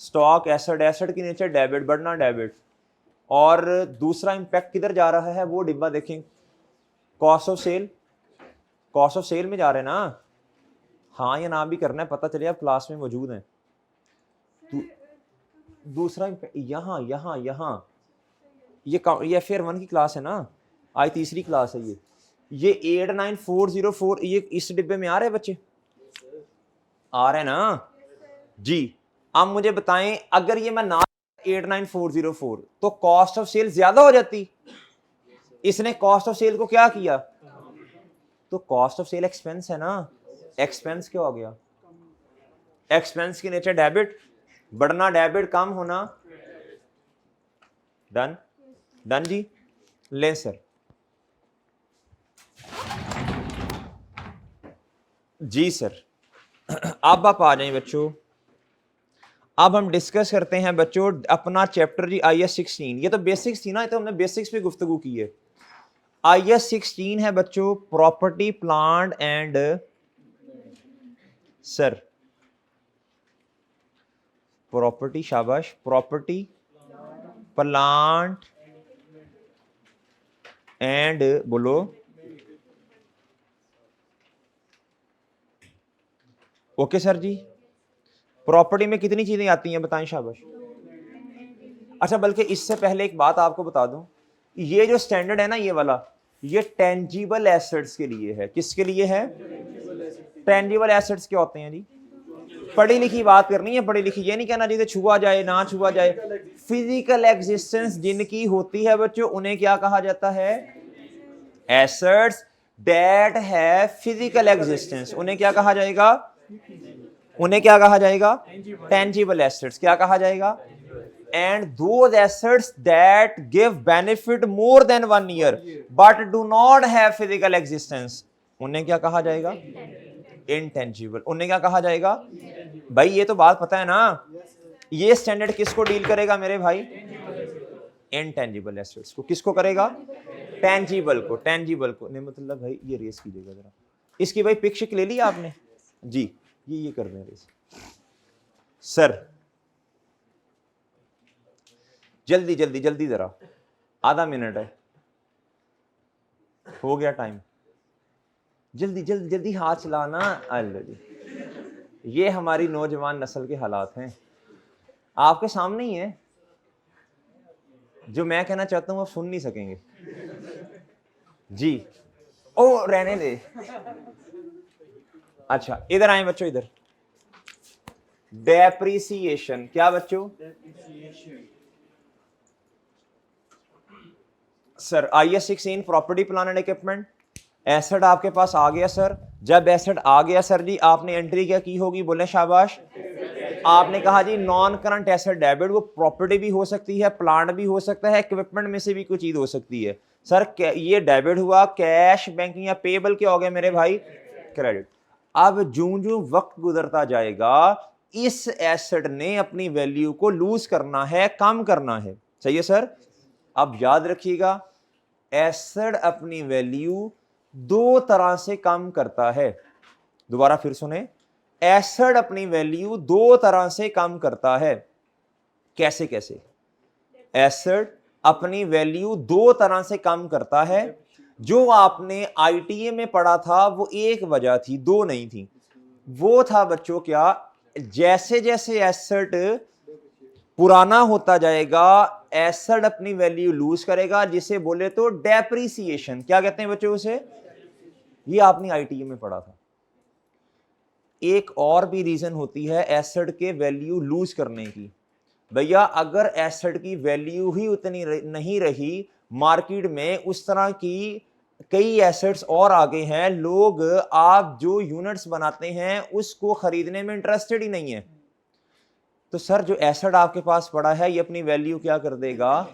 Speaker 1: स्टॉक एसेट, एसेट की नेचर डेबिट, बढ़ना डेबिट। और दूसरा इंपैक्ट किधर जा रहा है वो डिब्बा देखें, cost of sale. Cost of sale में जा रहे हैं ना? हाँ या ना भी करना है, पता चले आप क्लास में मौजूद हैं। दूसरा यहाँ यहाँ यहाँ ये FAIR 1 की क्लास है ना, आज तीसरी क्लास है ये 89404 ये इस डिब्बे में आ रहे हैं बच्चे? आ रहे हैं ना जी? अब मुझे बताएं अगर ये मैं ना 89404 तो कॉस्ट ऑफ सेल ज्यादा हो जाती। इसने कॉस्ट ऑफ सेल को क्या किया? तो कॉस्ट ऑफ सेल एक्सपेंस है ना, एक्सपेंस क्या हो गया? एक्सपेंस की नेचर डेबिट, बढ़ना डेबिट, कम होना। डन? डन जी। ले सर जी सर। अब आप आ जाएं बच्चों, अब हम डिस्कस करते हैं बच्चों अपना चैप्टर जी IS 16। ये तो बेसिक्स थी ना, ये तो हमने बेसिक्स पे गुफ्तगू की है। IS 16 है बच्चों property plant and sir property, शाबाश, प्रॉपर्टी प्लांट एंड बोलो ओके सर जी। प्रॉपर्टी में कितनी चीजें आती हैं बताएं, शाबाश। अच्छा बल्कि इससे पहले एक बात आपको बता दूं, ये जो स्टैंडर्ड है ना ये वाला, ये टेंजिबल एसेट्स के लिए है। किसके लिए है? टेंजिबल एसेट्स क्या होते हैं जी? पढ़ी लिखी बात करनी है, पढ़ी लिखी। ये नहीं कहना जिसे छुआ जाए ना छुआ जाए। फिजिकल एग्जिस्टेंस जिनकी होती है बच्चों उन्हें क्या कहा जाता है? एसेट्स दैट है फिजिकल एग्जिस्टेंस। उन्हें क्या कहा जाएगा? उन्हें क्या कहा जाएगा? Tangible assets. क्या कहा जाएगा? And those assets that give benefit more than 1 year but do not have physical existence, उन्हें क्या कहा जाएगा? इंटेंजिबल। उन्हें क्या कहा जाएगा? भाई ये तो बात पता है ना। ये स्टैंडर्ड किसको डील करेगा मेरे भाई? इनटेंजिबल एसेट्स को। किसको करेगा? टेंजिबल को। टेंजिबल को नेमतुल्लाह भाई ये रेस कीजिएगा जरा। इसकी भाई पिक शिक ले ली आपने जी? ये कर दें रेस सर। जल्दी जल्दी जल्दी जरा, आधा मिनट है, हो गया टाइम। जल्दी जल्दी जल्दी हाथ चलाना। अल्लाह जी, ये हमारी नौजवान नस्ल के हालात हैं, आपके सामने ही है। जो मैं कहना चाहता हूं आप सुन नहीं सकेंगे जी। ओ रहने दे। अच्छा इधर आए बच्चों, इधर। डेप्रिसिएशन। क्या बच्चों? Sir IS 16 property plan and equipment. Asset आपके पास आ गया सर। जब एसेट आ गया सर जी आपने एंट्री क्या की होगी? बोले शाबाश। आपने कहा जी नॉन करंट एसेट डेबिट, वो प्रॉपर्टी भी हो सकती है, प्लांट भी हो सकता है, इक्विपमेंट में से भी कोई चीज हो सकती है। सर ये डेबिट हुआ, कैश बैंकिंग या पेबल क्या हो गया मेरे भाई? क्रेडिट। अब जूं जूं वक्त गुजरता जाएगा इस एसेट ने अपनी वैल्यू को लूज करना है, कम करना है। सही है सर? अब याद रखिएगा, एसेट अपनी वैल्यू दो तरह से कम करता है। दोबारा फिर सुने, एसेट अपनी वैल्यू दो तरह से कम करता है। कैसे कैसे? एसेट अपनी वैल्यू दो तरह से कम करता है। जो आपने आईटीए में पढ़ा था वो एक वजह थी, दो नहीं थी। वो था बच्चों क्या, जैसे जैसे एसेट पुराना होता जाएगा एसेट अपनी वैल्यू लूज करेगा, जिसे बोले तो डेप्रिसिएशन। क्या कहते हैं बच्चों उसे? ये आपने आईटीए में पढ़ा था। एक और भी रीजन होती है एसेट के वैल्यू लूज करने की। भैया अगर एसेट की वैल्यू ही उतनी नहीं रही, मार्केट में उस तरह की कई एसेट्स और आगे हैं, लोग आप जो यूनिट्स बनाते हैं उसको खरीदने में इंटरेस्टेड ही नहीं है, तो सर जो एसेट आपके पास पड़ा है ये अपनी वैल्यू क्या कर देगा?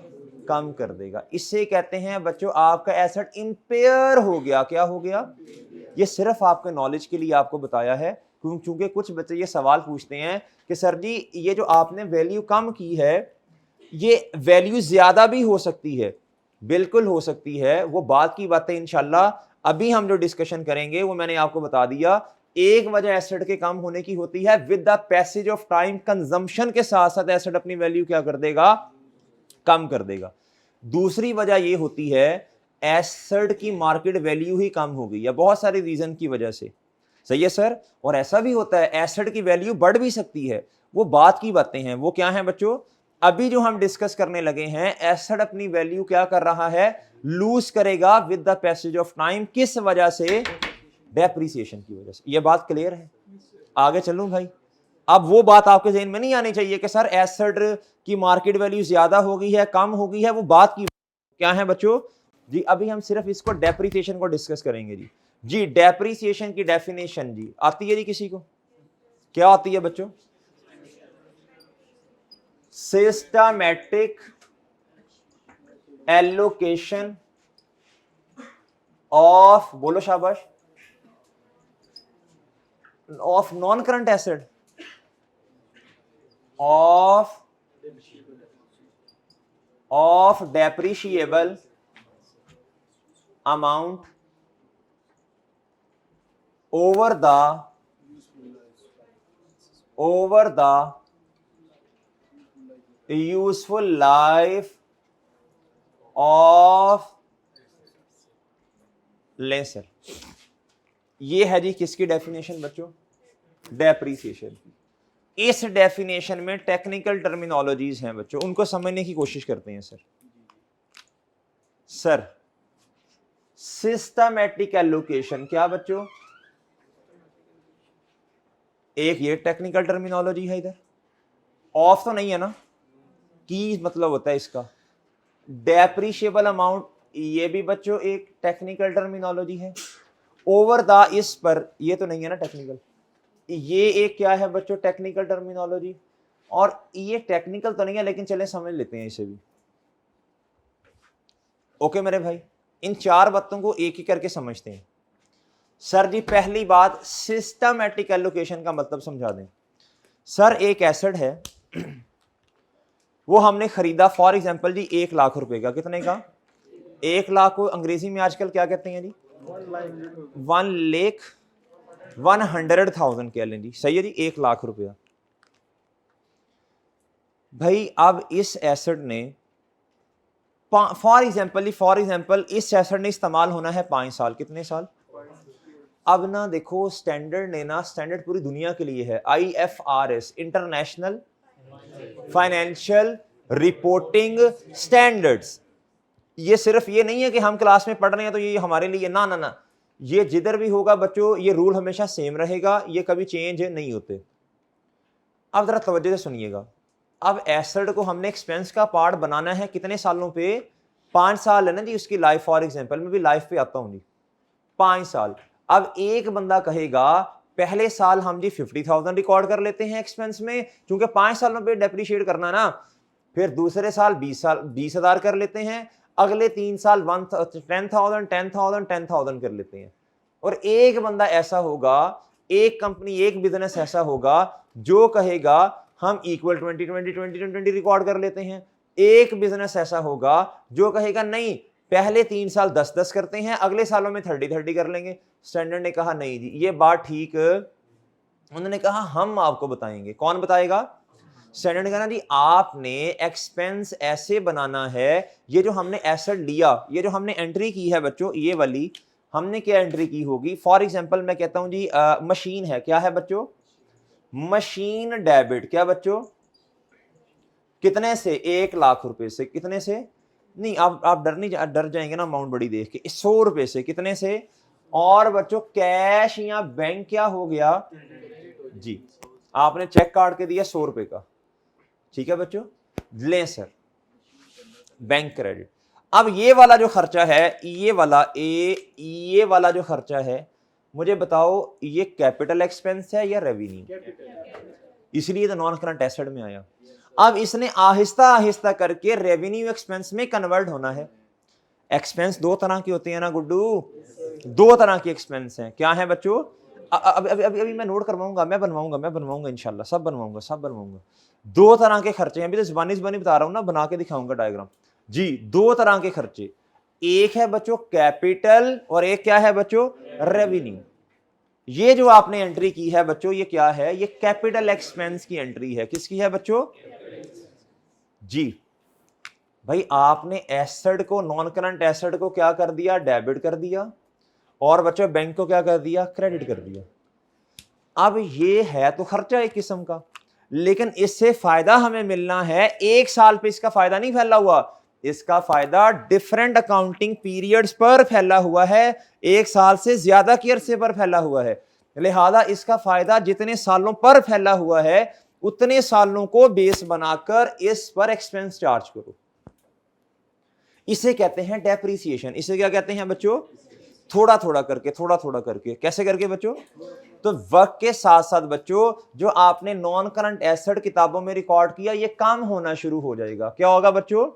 Speaker 1: कम कर देगा। इससे कहते हैं बच्चों आपका एसेट इंपेयर हो गया। क्या हो गया? ये सिर्फ आपके नॉलेज के लिए आपको बताया है, क्योंकि कुछ बच्चे ये सवाल पूछते हैं कि सर जी ये जो आपने वैल्यू कम की है ये वैल्यू ज्यादा भी हो सकती है। बिल्कुल हो सकती है, वो बात की बातें इंशाल्लाह अभी हम जो डिस्कशन करेंगे वो मैंने आपको बता दिया। एक वजह एसेट के कम होने की होती है with the passage of time, consumption के साथ साथ एसेट अपनी वैल्यू क्या कर देगा? कम कर देगा। दूसरी वजह ये होती है एसेट की मार्केट वैल्यू ही कम हो गई या बहुत सारे रीजन की वजह से। सही है सर? और ऐसा भी होता है एसेट की वैल्यू बढ़ भी सकती है, वो बात की बातें हैं। वो क्या है बच्चों? अभी जो हम डिस्कस करने लगे हैं, एसेट अपनी वैल्यू क्या कर रहा है? लूज करेगा with the passage of time. किस वजह से? डेप्रिसिएशन की वजह से। ये बात क्लियर है? आगे चलूं भाई? अब वो बात आपके ज़हन में नहीं आनी चाहिए कि सर एसेट की मार्केट वैल्यू ज्यादा हो गई है, कम हो गई है, वो बात की क्या है बच्चों जी? अभी हम सिर्फ इसको डेप्रिसिएशन को डिस्कस करेंगे जी। जी डेप्रिसिएशन की डेफिनेशन जी आती है जी किसी को? क्या आती है बच्चों? सिस्टमैटिक एलोकेशन ऑफ, बोलो शाबाश, of non current asset of depreciable amount over the useful life of lesser। ये है जी किसकी डेफिनेशन बच्चों? डेप्रिसिएशन की। इस डेफिनेशन में टेक्निकल टर्मिनोलॉजीज हैं बच्चों, उनको समझने की कोशिश करते हैं सर सिस्टमैटिक एलोकेशन क्या बच्चों? एक ये टेक्निकल टर्मिनोलॉजी है, इधर ऑफ तो नहीं है ना? की मतलब होता है इसका डेप्रिशिएबल अमाउंट, ये भी बच्चों एक टेक्निकल टर्मिनोलॉजी है। ओवर द, इस पर, ये तो नहीं है ना टेक्निकल। ये एक क्या है बच्चों? Technical terminology. और ये टेक्निकल तो नहीं है लेकिन चलें समझ लेते हैं इसे भी। ओके मेरे भाई, इन चार बातों को एक ही करके समझते हैं। सर जी पहली बात, सिस्टमैटिक एलोकेशन का मतलब समझा दें। सर एक एसेट है, वो हमने खरीदा फॉर एग्जांपल जी 1 लाख रुपए का। कितने का? 1 लाख को अंग्रेजी में आजकल क्या कहते हैं जी? 1,100,000 कह लें जी। सही है जी, 1 लाख रुपया। भाई अब इस एसेट ने फॉर एग्जांपल इस एसेट ने इस्तेमाल होना है 5 साल। कितने साल? अब ना देखो स्टैंडर्ड ने ना, स्टैंडर्ड पूरी दुनिया के लिए है, IFRS, international financial reporting standards. ये सिर्फ ये नहीं है कि हम क्लास में पढ़ रहे हैं तो ये हमारे लिए, ना ना ना, ये जिधर भी होगा बच्चों ये रूल हमेशा सेम रहेगा, ये कभी चेंज नहीं होते। अब जरा तवज्जो से सुनिएगा। अब एसेट को हमने एक्सपेंस का पार्ट बनाना है कितने सालों पे? 5 साल है ना जी उसकी लाइफ। फॉर एग्जांपल मैं भी लाइफ पे आता हूं जी, 5 साल। अब एक बंदा कहेगा पहले साल हम जी 50,000 रिकॉर्ड कर लेते हैं एक्सपेंस में, क्योंकि 5 सालों पे डेप्रिशिएट करना ना। फिर दूसरे साल 20,000 कर लेते हैं, अगले 3 साल 10,000 कर लेते हैं। और एक बंदा ऐसा होगा एक कंपनी, एक बिजनेस ऐसा होगा जो कहेगा हम इक्वल 20-20-20-20 रिकॉर्ड कर लेते हैं। एक बिजनेस ऐसा होगा जो कहेगा नहीं, पहले 3 साल 10-10 करते हैं, अगले सालों में 30-30 कर लेंगे। स्टैंडर्ड ने कहा नहीं जी ये बात ठीक, उन्होंने कहा हम आपको बताएंगे। कौन बताएगा? स्टैंडर्ड ने कहा ना जी आपने एक्सपेंस ऐसे बनाना है, ये जो हमने एसेट लिया, ये जो हमने एंट्री की है बच्चों, ये वाली हमने क्या एंट्री की होगी। फॉर एग्जांपल मैं कहता हूं जी मशीन है, क्या है बच्चों? मशीन डेबिट, क्या बच्चों? कितने से? 1 लाख रुपए से। कितने से? नहीं आप डर जाएंगे ना अमाउंट बड़ी देख के। 100 रुपए से। कितने से? और बच्चों कैश या बैंक क्या हो गया जी, आपने चेक काट के दिया 100 रुपए का, ठीक है बच्चों, लें सर बैंक क्रेडिट। अब ये वाला जो खर्चा है, ये वाला जो खर्चा है, मुझे बताओ ये कैपिटल एक्सपेंस है या रेवेन्यू? इसलिए तो नॉन करंट एसेट में आया। अब इसने आहिस्ता आहिस्ता करके रेवेन्यू एक्सपेंस में कन्वर्ट होना है। एक्सपेंस दो तरह की होती है ना गुड्डू, दो तरह की एक्सपेंस हैं। क्या है बच्चों? अभी मैं नोट करवाऊंगा, मैं बनवाऊंगा इंशाल्लाह, सब बनवाऊंगा। दो तरह के खर्चे हैं, अभी तो जुबानी बता रहा हूं ना, बना के दिखाऊंगा डायग्राम जी। दो तरह के खर्चे, एक है बच्चों कैपिटल और एक क्या है बच्चों? रेवेन्यू। ये जो आपने एंट्री की है बच्चों, ये क्या है? ये कैपिटल एक्सपेंस की एंट्री है। किसकी है बच्चों? जी भाई आपने एसेट को, नॉन करंट एसेट को क्या कर दिया? डेबिट कर दिया। और बच्चों बैंक को क्या कर दिया? क्रेडिट कर दिया। अब ये है तो खर्चा एक किस्म का, लेकिन इससे फायदा हमें मिलना है। एक साल पे इसका फायदा नहीं फैला हुआ, इसका फायदा डिफरेंट अकाउंटिंग पीरियड्स पर फैला हुआ है, एक साल से ज्यादा के अरसे पर फैला हुआ है। लिहाजा इसका फायदा जितने सालों पर फैला हुआ है उतने सालों को बेस बनाकर इस पर एक्सपेंस चार्ज करो। इसे कहते हैं डेप्रिसिएशन। इसे क्या कहते हैं बच्चों? थोड़ा थोड़ा करके। कैसे करके बच्चों? तो वक्त के साथ साथ बच्चों जो आपने नॉन करंट एसेट किताबों में रिकॉर्ड किया ये कम होना शुरू हो जाएगा। क्या होगा बच्चों?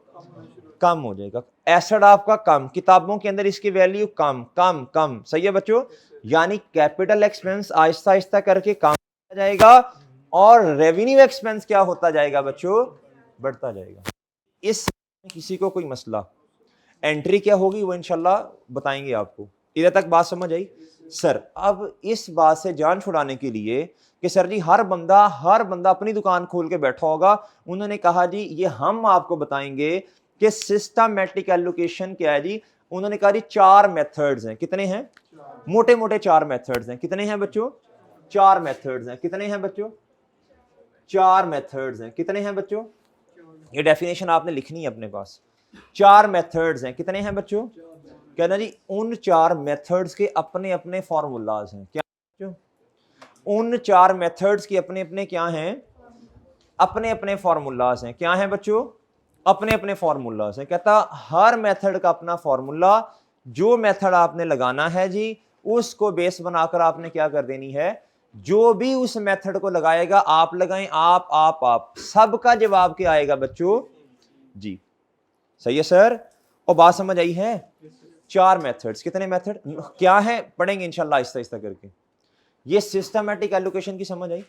Speaker 1: कम हो जाएगा। एसेट आपका कम, किताबों के अंदर इसकी वैल्यू कम कम कम। सही है बच्चों? यानी कैपिटल एक्सपेंस आहिस्ता आहिस्ता करके कम हो जाएगा और रेवेन्यू एक्सपेंस क्या होता जाएगा बच्चों? बढ़ता जाएगा। इस किसी को कोई मसला, एंट्री क्या होगी वो इंशाल्लाह बताएंगे आपको। इधर तक बात समझ आई? सर अब इस बात से जान छुड़ाने के लिए कि सर जी हर बंदा अपनी दुकान खोल के बैठा होगा, उन्होंने कहा जी ये हम आपको बताएंगे कि सिस्टमैटिक एलोकेशन क्या है जी। उन्होंने कहा जी 4 मेथड्स हैं। कितने हैं? मोटे मोटे 4 मेथड्स हैं। कितने हैं बच्चों? 4 मेथड्स हैं। कितने हैं बच्चों? 4 मेथड्स हैं। कितने हैं बच्चों? ये डेफिनेशन आपने लिखनी है अपने पास। 4 मेथड्स हैं। कितने हैं बच्चों? कहना जी उन 4 मेथड्स के अपने अपने फॉर्मूलाज हैं। क्या बच्चों? उन 4 मेथड्स के अपने अपने क्या हैं? अपने अपने फॉर्मूलाज हैं। क्या हैं बच्चों? अपने अपने फॉर्मूलाज हैं। कहता हर मेथड का अपना फॉर्मूला, जो मेथड आपने लगाना है जी उसको बेस बनाकर आपने क्या कर देनी है, जो भी उस मेथड को लगाएगा, आप लगाएं, आप सबका जवाब क्या आएगा बच्चों? जी सही है सर। और बात समझ आई है? 4 मेथड्स। कितने मेथड क्या है पढ़ेंगे इंशाल्लाह आहिस्ता आहिस्ता करके। ये सिस्टमैटिक एलोकेशन की समझ आई?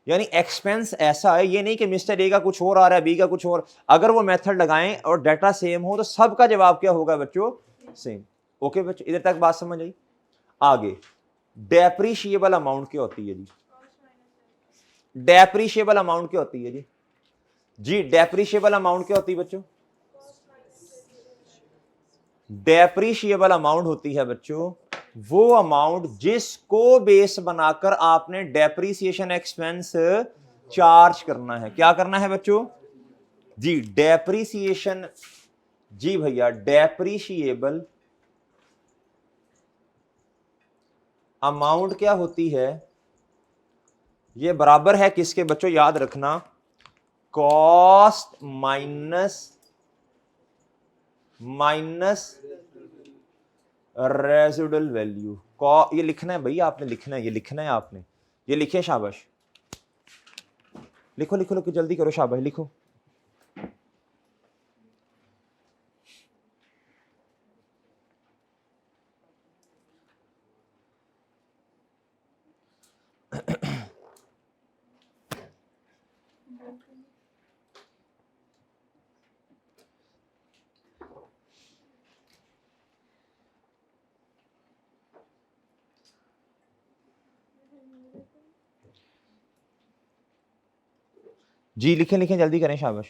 Speaker 1: यानी एक्सपेंस ऐसा है, ये नहीं कि मिस्टर ए का कुछ और आ रहा है, बी का कुछ और। अगर वो मेथड लगाएं और डाटा सेम हो तो सबका जवाब क्या होगा बच्चों? सेम। ओके बच्चों इधर तक बात समझ आई? आगे डेप्रिशिएबल अमाउंट क्या होती है जी? डेप्रिशिएबल अमाउंट क्या होती है जी? जी डेप्रिशिएबल अमाउंट क्या होती है बच्चों? डेप्रिशिएबल अमाउंट होती है बच्चों वो अमाउंट जिसको बेस बनाकर आपने डेप्रिसिएशन एक्सपेंस चार्ज करना है। क्या करना है बच्चों? जी डेप्रिसिएशन। जी भैया डेप्रिशिएबल अमाउंट क्या होती है? ये बराबर है किसके बच्चों? याद रखना, कॉस्ट माइनस रेजिडुअल वैल्यू। ये लिखना है भैया, आपने लिखना है, ये लिखना है आपने, ये लिखे। शाबाश लिखो लिखो लिखो जल्दी करो, शाबाश लिखो। जी लिखें लिखें, जल्दी करें, शाबाश।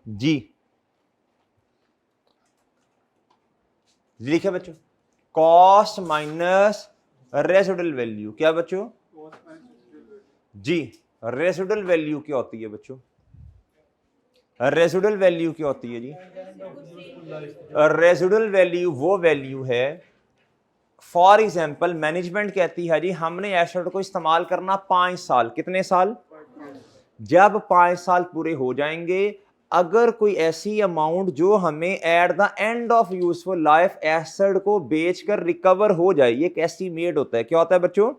Speaker 1: जी लिखे बच्चों, कॉस्ट माइनस रेसिडुअल वैल्यू, क्या बच्चों? जी रेसिडुअल वैल्यू क्या होती है बच्चों? रेसिडुअल वैल्यू क्या होती है जी? रेसिडुअल वैल्यू वो वैल्यू है, फॉर एग्जाम्पल मैनेजमेंट कहती है जी हमने एसेट को इस्तेमाल करना 5 साल, कितने साल? जब 5 साल पूरे हो जाएंगे, अगर कोई ऐसी अमाउंट जो हमें eight the end of useful life asset को बेचकर रिकवर हो जाए, ये एक एस्टीमेट होता है। क्या होता है बच्चों?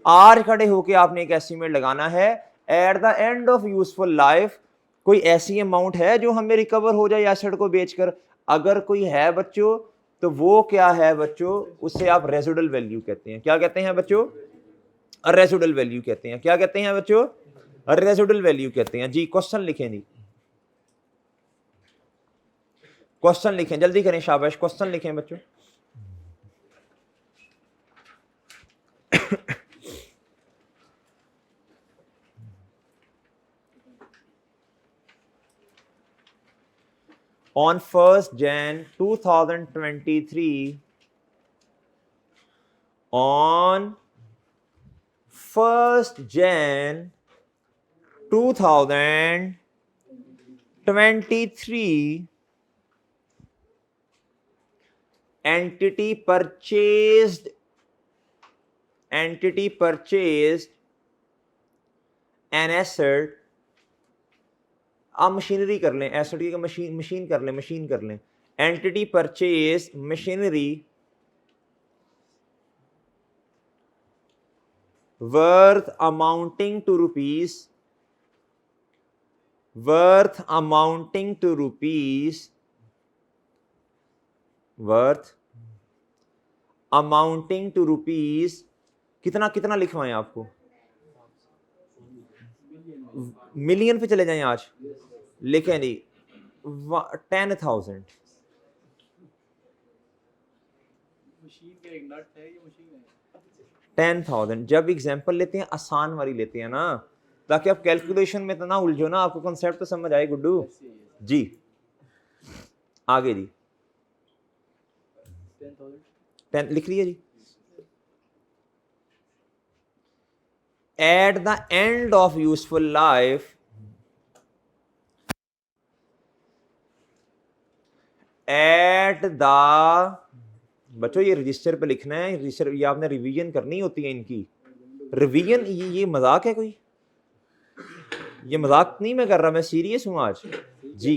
Speaker 1: आज खड़े होके आपने एक एस्टीमेट लगाना है, eight the end of useful life कोई ऐसी अमाउंट है जो हमें रिकवर हो जाए एसेट को बेचकर। अगर कोई है बच्चों, तो वो क्या है बच्चों? उससे आप रेसिडुअल वैल्यू कहते हैं। क्या कहते हैं बच्चों? रेसिडुअल वैल्यू कहते हैं। क्या कहते हैं बच्चों? रेसिडुअल वैल्यू कहते हैं। जी क्वेश्चन लिखें, जी क्वेश्चन लिखें, जल्दी करें, शाबाश, क्वेश्चन लिखें बच्चों। On 1st Jan 2023, on 1st Jan 2023, entity purchased an asset, आप मशीनरी कर लें, एसेट की मशीन कर लें, entity purchase machinery worth amounting to rupees कितना कितना लिखवाएं आपको? मिलियन पे चले जाएं आज, लिखें जी 10,000।
Speaker 2: मशीन का एक नट है, ये मशीन है।
Speaker 1: 10,000। जब एग्जांपल लेते हैं आसान वाली लेते हैं ना, ताकि आप कैलकुलेशन में तो ना उलझो ना, आपको कॉन्सेप्ट तो समझ आए गुड्डू जी। आगे जी 10 लिख लिया जी। At the end of useful life, at the, बच्चों ये रजिस्टर पे लिखना है, रजिस्टर ये आपने रिवीजन करनी होती है इनकी। रिवीजन ये मजाक है कोई? ये मजाक नहीं मैं कर रहा, मैं सीरियस हूं आज जी।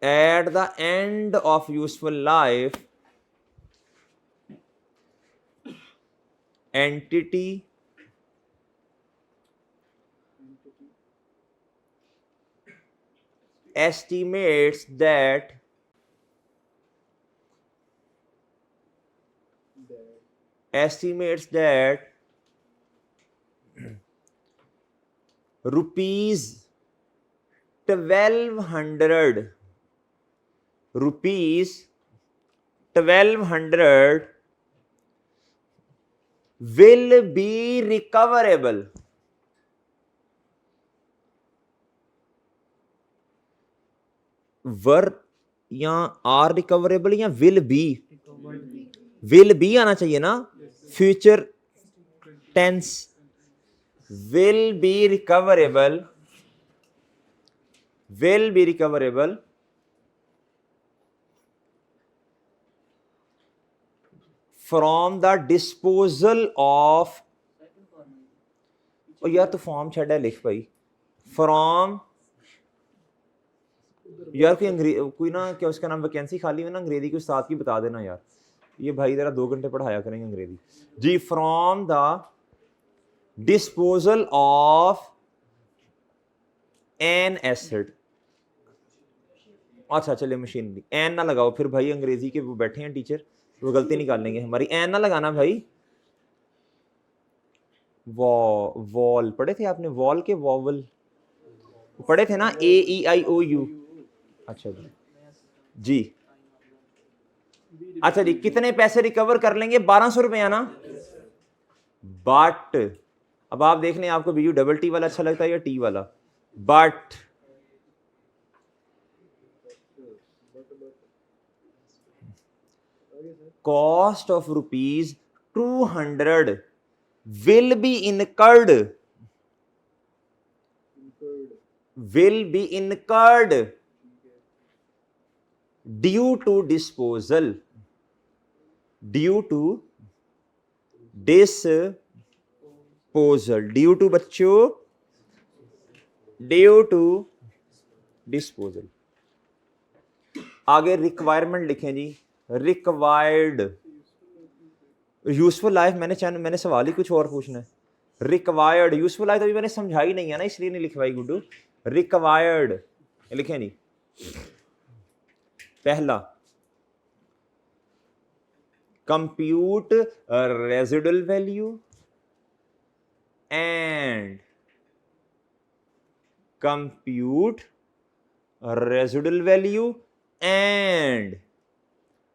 Speaker 1: At the end of useful life, entity estimates that rupees 1,200 will be recoverable, were या आर रिकवरेबल या विल बी आना चाहिए ना, future tense, will be recoverable from the disposal of, यार तो फॉर्म छड़ा है, लिख भाई, फ्रॉम, यार कोई ना क्या उसका नाम वैकेंसी खाली हो ना अंग्रेजी के उस्ताद की बता देना यार, ये भाई जरा 2 घंटे पढ़ाया करेंगे अंग्रेजी जी। From the disposal of an asset, अच्छा चलिए मशीनरी, एन ना लगाओ फिर भाई, अंग्रेजी के वो बैठे हैं टीचर, वो गलती निकालेंगे हमारी, एन ना लगाना भाई। वॉल पढ़े थे आपने, वॉल के वॉवल पढ़े थे ना, AEIOU। अच्छा जी जी, अच्छा जी, कितने पैसे रिकवर कर लेंगे? 1200 रुपया ना। बट अब आप देख लें आपको BU डबल टी वाला अच्छा लगता है या टी वाला। But cost of ₹200 will be incurred due to disposal बच्चों ड्यू टू डिस्पोजल। आगे रिक्वायरमेंट लिखें जी, रिक्वायर्ड यूजफुल लाइफ, मैंने सवाल ही कुछ और पूछना है। रिक्वायर्ड यूजफुल लाइफ तो अभी मैंने समझाई नहीं है ना, इसलिए नहीं लिखवाई गुड्डू। रिक्वायर्ड लिखें जी, पहला compute residual value and compute residual value and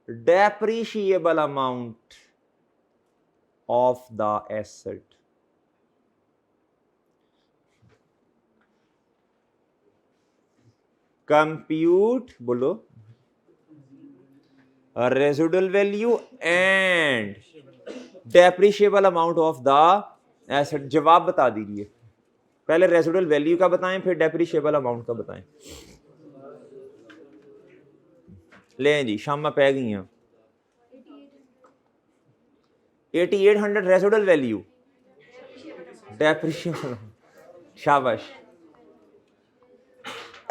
Speaker 1: depreciable amount of the asset। compute बोलो residual value and depreciable amount of the asset। जवाब बता दीजिए, पहले रेजिडुअल वैल्यू का बताएं फिर डेप्रिशिएबल अमाउंट का बताएं। लें जी, शामा पै गई हैं। 8800 रेजिडुअल वैल्यू, डेप्रिशिएबल, शाबाश।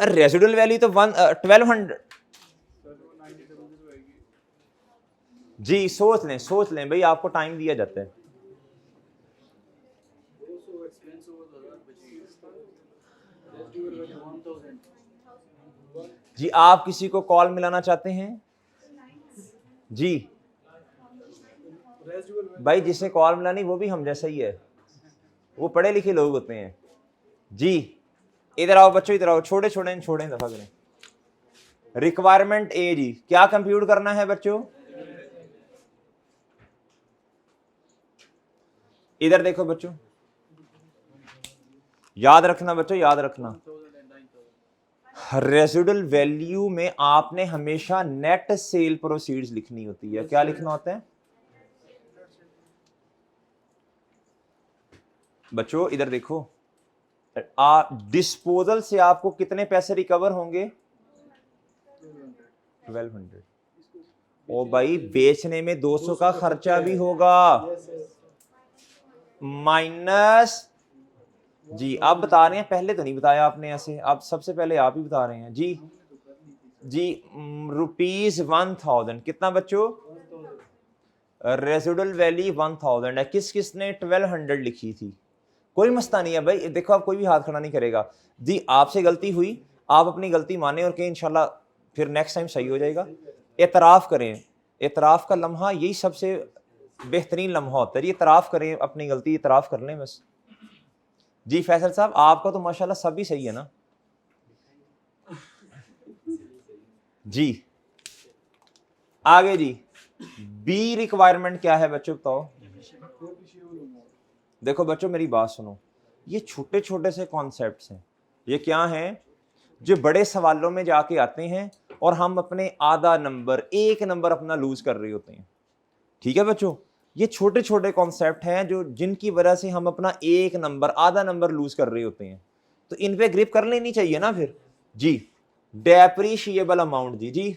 Speaker 1: रेजिडुअल वैल्यू तो 1200 जी। सोच लें भाई, आपको टाइम दिया जाता है। जी आप किसी को कॉल मिलाना चाहते हैं जी? भाई जिसे कॉल मिलानी वो भी हम जैसा ही है, वो पढ़े लिखे लोग होते हैं जी। इधर आओ बच्चों, इधर आओ, छोड़े दफा करें। रिक्वायरमेंट ए जी, क्या कंप्यूट करना है बच्चों? इधर देखो बच्चों, याद रखना बच्चों, याद रखना, रेजिडुअल वैल्यू में आपने हमेशा नेट सेल प्रोसीड्स लिखनी होती है। क्या लिखना होता है बच्चों? इधर देखो, डिस्पोजल से आपको कितने पैसे रिकवर होंगे? 1200। ओ भाई, बेचने में 200 का खर्चा भी होगा, माइनस जी। आप बता रहे हैं, पहले तो नहीं बताया आपने ऐसे, आप सबसे पहले आप ही बता रहे हैं जी। जी ₹1000 कितना बच्चों? रेजिडुअल वैल्यू 1000 है। किसने 1200 लिखी थी? कोई मसला नहीं है भाई, देखो आप कोई भी हाथ खड़ा नहीं करेगा जी। आपसे गलती हुई, आप अपनी गलती माने और कहें इंशाल्लाह फिर नेक्स्ट टाइम सही हो जाएगा। एतराफ़ करें, एतराफ़ का लम्हा यही सबसे बेहतरीन लम्हा होता है। एतराफ़ करें अपनी गलती, एतराफ़ कर लें बस जी। फैसल साहब आपका तो माशाल्लाह सब ही सही है ना जी। आगे जी, बी रिक्वायरमेंट क्या है बच्चों बताओ? देखो बच्चों मेरी बात सुनो, ये छोटे छोटे से कॉन्सेप्ट्स हैं, ये क्या हैं जो बड़े सवालों में जाके आते हैं और हम अपने आधा नंबर, 1 नंबर अपना लूज कर रहे होते हैं। ठीक है बच्चों, ये छोटे छोटे कॉन्सेप्ट हैं जो जिनकी वजह से हम अपना 1 नंबर, आधा नंबर लूज कर रहे होते हैं, तो इन पे ग्रिप कर लेनी चाहिए ना फिर जी। डेप्रिशिएबल अमाउंट जी,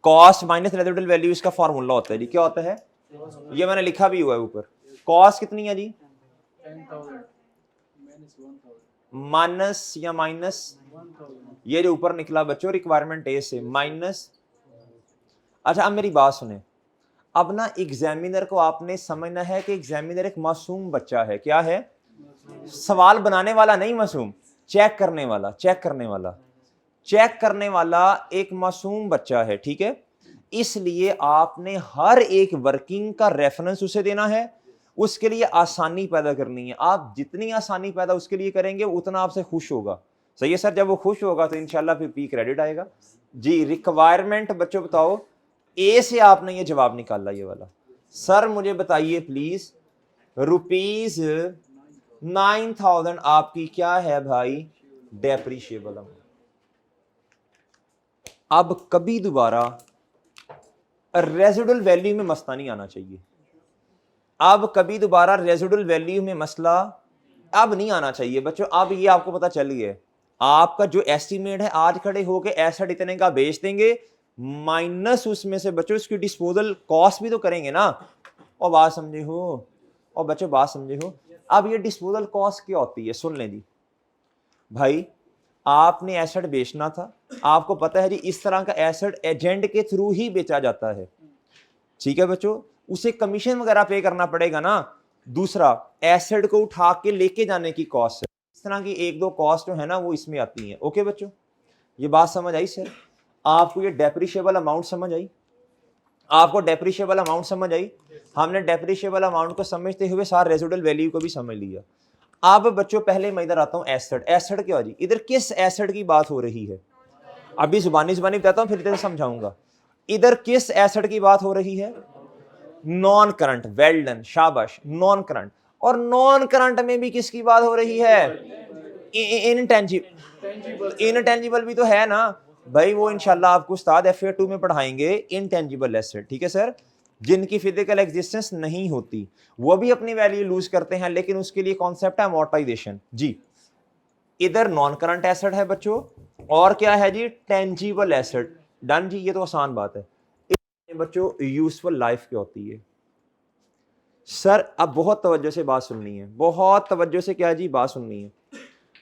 Speaker 1: कॉस्ट माइनस रेजिडुअल वैल्यू, इसका फॉर्मूला होता है जी। क्या होता है? ये मैंने लिखा भी हुआ है ऊपर। कॉस्ट कितनी है जी?
Speaker 2: 10,000
Speaker 1: माइनस या माइनस, ये जो ऊपर निकला बच्चों रिक्वायरमेंट ए से, माइनस अच्छा अब मेरी बात सुने, अब ना एग्जामिनर को आपने समझना है कि एग्जामिनर एक मासूम बच्चा है। क्या है? सवाल बनाने वाला नहीं, मासूम, चेक करने वाला, चेक करने वाला, चेक करने वाला एक मासूम बच्चा है, ठीक है। इसलिए आपने हर एक वर्किंग का रेफरेंस उसे देना है, उसके लिए आसानी पैदा करनी है। आप जितनी आसानी पैदा उसके लिए करेंगे उतना आपसे खुश होगा। सही है सर, जब वो खुश होगा तो इंशाल्लाह फिर पी क्रेडिट आएगा जी। रिक्वायरमेंट बच्चों बताओ, ए से आपने ये जवाब निकाला ये वाला। सर मुझे बताइए प्लीज, रुपीज 9,000 आपकी क्या है भाई? Depreciable amount. अब कभी दोबारा रेजिडुअल वैल्यू में मसला नहीं आना चाहिए। अब कभी दोबारा रेजिडुअल वैल्यू में मसला अब नहीं आना चाहिए बच्चों। अब ये आपको पता चल गया, आपका जो एस्टीमेट है आज खड़े होके एसेट इतने का बेच देंगे, माइनस उसमें से बच्चों इसकी डिस्पोजल कॉस्ट भी तो करेंगे ना। और बात समझे हो? और बच्चों बात समझे हो? अब ये डिस्पोजल कॉस्ट क्या होती है सुन लें जी। भाई आपने एसेट बेचना था, आपको पता है जी इस तरह का एसेट एजेंट के थ्रू ही बेचा जाता है, ठीक है बच्चों, उसे कमीशन वगैरह पे करना पड़ेगा ना। दूसरा, एसेट को उठा के लेके जाने की कॉस्ट है। इस तरह की एक दो कॉस्ट जो है ना वो इसमें आती हैं। ओके बच्चों, ये बात समझ आई सर? आपको ये डेप्रिशिएबल अमाउंट समझ आई? आपको डेप्रिशिएबल अमाउंट समझ आई? हमने डेप्रिशिएबल अमाउंट को समझते हुए सार रेजिडुअल वैल्यू को भी समझ लिया। अब बच्चों पहले मैं इधर आता हूं, एसेट। एसेट क्या जी? इधर किस एसेट की बात हो रही है? अभी जुबानी जुबानी बताता हूं फिर इधर समझाऊंगा। इधर किस एसेट की बात हो रही है? Non current. वेल डन, शाबाश, नॉन करंट। और नॉन करंट में भी किसकी बात हो रही है? इनटेंजिबल। इनटेंजिबल भी तो है ना भाई, वो इंशाल्लाह आपको उस्ताद FA2 में पढ़ाएंगे, इनटेंजिबल एसेट, ठीक है सर, जिनकी फिजिकल एग्जिस्टेंस नहीं होती, वो भी अपनी वैल्यू लूज करते हैं, लेकिन उसके लिए कॉन्सेप्ट है अमोर्टाइजेशन जी। इधर नॉन करंट एसेट है बच्चों, और क्या है जी? Tangible asset. डन जी, ये तो आसान बात है। बच्चों यूजफुल लाइफ क्या होती है? सर अब बहुत तवज्जो से बात सुननी है, बहुत तवज्जो से क्या जी बात सुननी है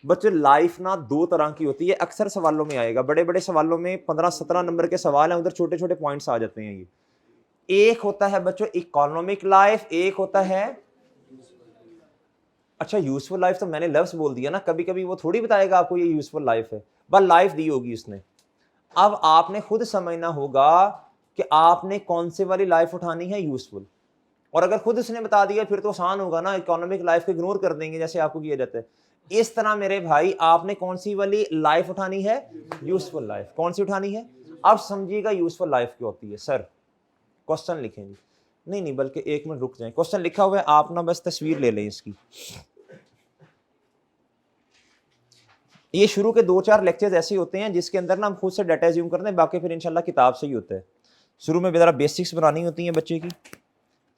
Speaker 1: बच्चों। लाइफ ना दो तरह की होती है, अक्सर सवालों में आएगा, बड़े बड़े सवालों में 15-17 नंबर के सवाल हैं, उधर छोटे छोटे पॉइंट्स आ जाते हैं। ये एक होता है बच्चों इकोनॉमिक लाइफ, एक होता है, अच्छा यूजफुल लाइफ तो मैंने लफ्ज बोल दिया ना, कभी कभी वो थोड़ी बताएगा आपको ये यूजफुल लाइफ है, बस लाइफ दी होगी उसने। अब आपने खुद समझना होगा कि आपने कौन से वाली लाइफ उठानी है, यूजफुल। और अगर खुद उसने बता दिया फिर तो आसान होगा ना, इकोनॉमिक लाइफ को इग्नोर कर देंगे जैसे आपको किया जाता है। इस तरह मेरे भाई आपने कौन सी वाली लाइफ उठानी है? Useful life. कौन सी उठानी है? अब समझिएगा यूजफुल लाइफ क्या होती है। सर क्वेश्चन लिखेंगे, नहीं नहीं बल्कि एक मिनट रुक जाएं, क्वेश्चन लिखा हुआ है, आप ना बस तस्वीर ले लें इसकी। ये शुरू के 2-4 लेक्चर्स ऐसे होते हैं जिसके अंदर ना हम खुद से डाटा ज्यूम करते हैं, बाकी फिर इंशाल्लाह किताब से ही होता है। शुरू में जरा बेसिक्स बनानी होती हैं बच्चे की।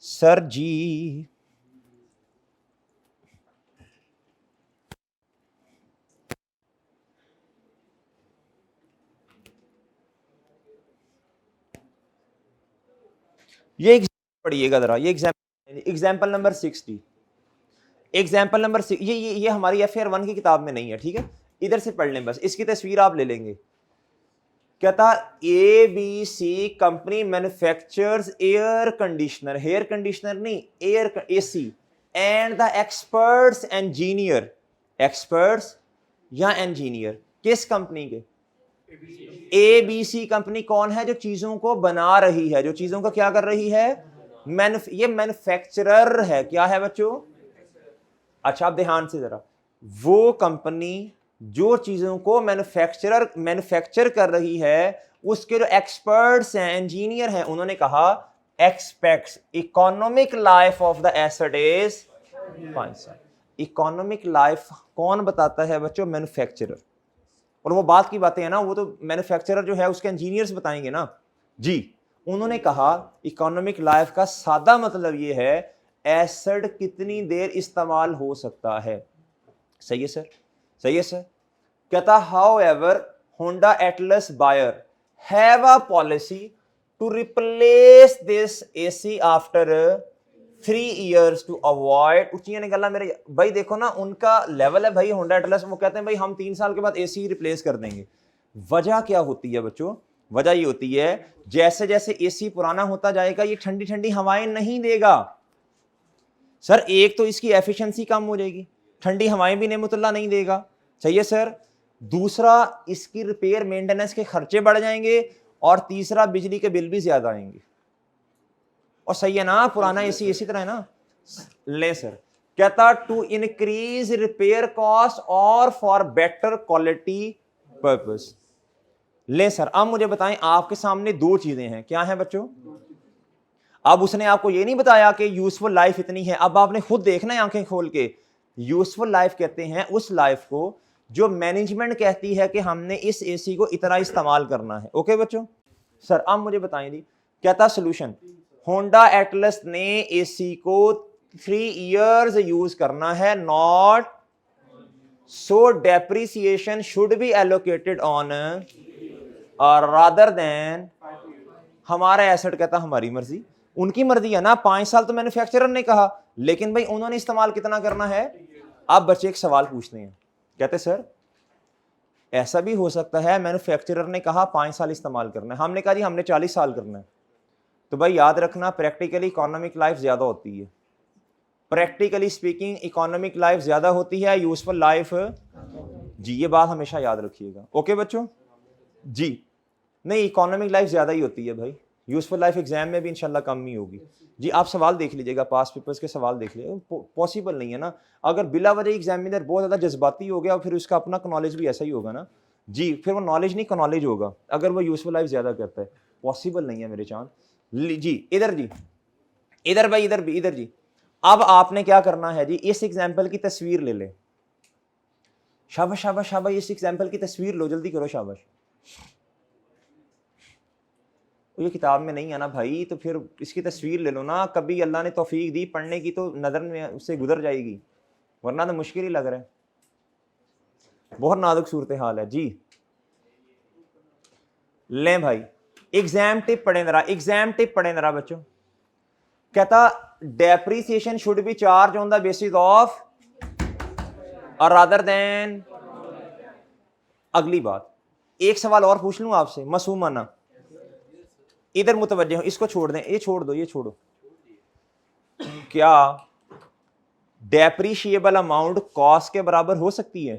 Speaker 1: सर जी ये पढ़िएगा जरा, ये एग्जाम्पल नंबर 60। एग्जाम्पल नंबर ये हमारी FAR1 की किताब में नहीं है, ठीक है, इधर से पढ़ लें बस, इसकी तस्वीर आप ले लेंगे। क्या था? ABC company manufactures air conditioner, hair conditioner नहीं, air AC, and the experts engineer, experts या इंजीनियर किस कंपनी के? ABC कंपनी कौन है? जो चीजों को बना रही है, जो चीजों का क्या कर रही है? ये मैन्युफैक्चरर है। क्या है बच्चों? अच्छा आप ध्यान से जरा, वो कंपनी जो चीजों को मैन्युफैक्चर कर रही है, उसके जो एक्सपर्ट्स हैं, इंजीनियर हैं, उन्होंने कहा aspects economic life of the asset is 5 साल। इकोनॉमिक लाइफ कौन बताता है बच्चों? मैन्युफैक्चरर। और वो बात की बातें हैं ना, वो तो मैन्युफैक्चरर जो है उसके इंजीनियर्स बताएंगे ना जी। उन्होंने कहा इकोनॉमिक लाइफ का सादा मतलब ये है एसेट कितनी देर इस्तेमाल हो सकता है। सही है सर, सही है सर। कहता however Honda Atlas buyer have a policy to replace this AC after 3 years to avoid. उचियां निकलना मेरे भाई, देखो ना उनका लेवल है भाई होंडा एटलस, वो कहते हैं भाई हम 3 साल के बाद AC रिप्लेस कर देंगे। वजह क्या होती है बच्चों? वजह ये होती है जैसे जैसे एसी पुराना होता जाएगा ये ठंडी ठंडी हवाएं नहीं देगा सर। एक तो इसकी एफिशिएंसी कम हो जाएगी, ठंडी हवाएं भी नेमतुल्लाह नहीं देगा, चाहिए सर। दूसरा इसकी रिपेयर मेंटेनेंस के खर्चे बढ़ जाएंगे, और तीसरा बिजली के बिल भी ज्यादा आएंगे। और सही है ना, पुराना एसी इसी तरह है ना। ले सर, कहता टू इंक्रीज रिपेयर कॉस्ट और फॉर बेटर क्वालिटी पर्पस। ले सर, अब मुझे बताएं, आपके सामने दो चीजें हैं, क्या है बच्चों? अब उसने आपको ये नहीं बताया कि यूजफुल लाइफ इतनी है, अब आपने खुद देखना है आंखें खोल के। यूजफुल लाइफ कहते हैं उस लाइफ को जो मैनेजमेंट कहती है कि हमने इस एसी को इतना इस्तेमाल करना है। ओके बच्चों? सर अब मुझे बताएं जी, कहता सोल्यूशन, होंडा एटलस ने एसी को 3 इयर्स यूज करना है, not so depreciation should be allocated on rather than. हमारा एसेट, कहता हमारी मर्जी, उनकी मर्जी है ना। 5 साल तो मैन्युफैक्चरर ने कहा, लेकिन भाई उन्होंने इस्तेमाल कितना करना है। अब बच्चे एक सवाल पूछते हैं, कहते सर ऐसा भी हो सकता है मैन्युफैक्चरर ने कहा 5 साल इस्तेमाल करना है, हमने कहा जी हमने 40 साल करना है। तो भाई याद रखना, प्रैक्टिकली इकोनॉमिक लाइफ ज्यादा होती है, प्रैक्टिकली स्पीकिंग इकोनॉमिक लाइफ ज्यादा होती है, यूजफुल लाइफ जी, ये बात हमेशा याद रखिएगा। ओके बच्चों जी, नहीं इकोनॉमिक लाइफ ज्यादा ही होती है भाई, यूजफुल लाइफ एग्जाम में भी इंशाल्लाह कम ही होगी जी। आप सवाल देख लीजिएगा, पास पेपर्स के सवाल देख लीजिएगा, पॉसिबल नहीं है ना। अगर बिला वजह एग्जामिनर बहुत ज्यादा जज्बाती हो गया, फिर उसका अपना नॉलेज भी ऐसा ही होगा ना जी, फिर वो नॉलेज नहीं नॉलेज होगा अगर वो यूजफुल लाइफ ज्यादा करता है। पॉसिबल नहीं है मेरे चांद जी। इधर जी, इधर भाई, इधर भी, इधर जी। अब आपने क्या करना है जी, इस एग्जाम्पल की तस्वीर ले ले। शाबाश शाबाश शाबाश, इस एग्जाम्पल की तस्वीर लो, जल्दी करो, शाबाश। ये किताब में नहीं है ना भाई, तो फिर इसकी तस्वीर ले लो ना। कभी अल्लाह ने तौफीक दी पढ़ने की तो नजर में उससे गुजर जाएगी, वरना तो मुश्किल ही लग रहा है, बहुत नाजुक सूरत हाल है जी। लें भाई, एग्जाम टिप पढ़े जरा, एग्जाम टिप पढ़े जरा बच्चों। कहता depreciation should be charge on the basis of और रादर देन। अगली बात, एक सवाल और पूछ लूं आपसे, मासूमाना, इधर मुतवज्जे हो, इसको छोड़ दें, ये छोड़ दो, ये छोड़ो। क्या डेप्रिशिएबल अमाउंट कॉस्ट के बराबर हो सकती है?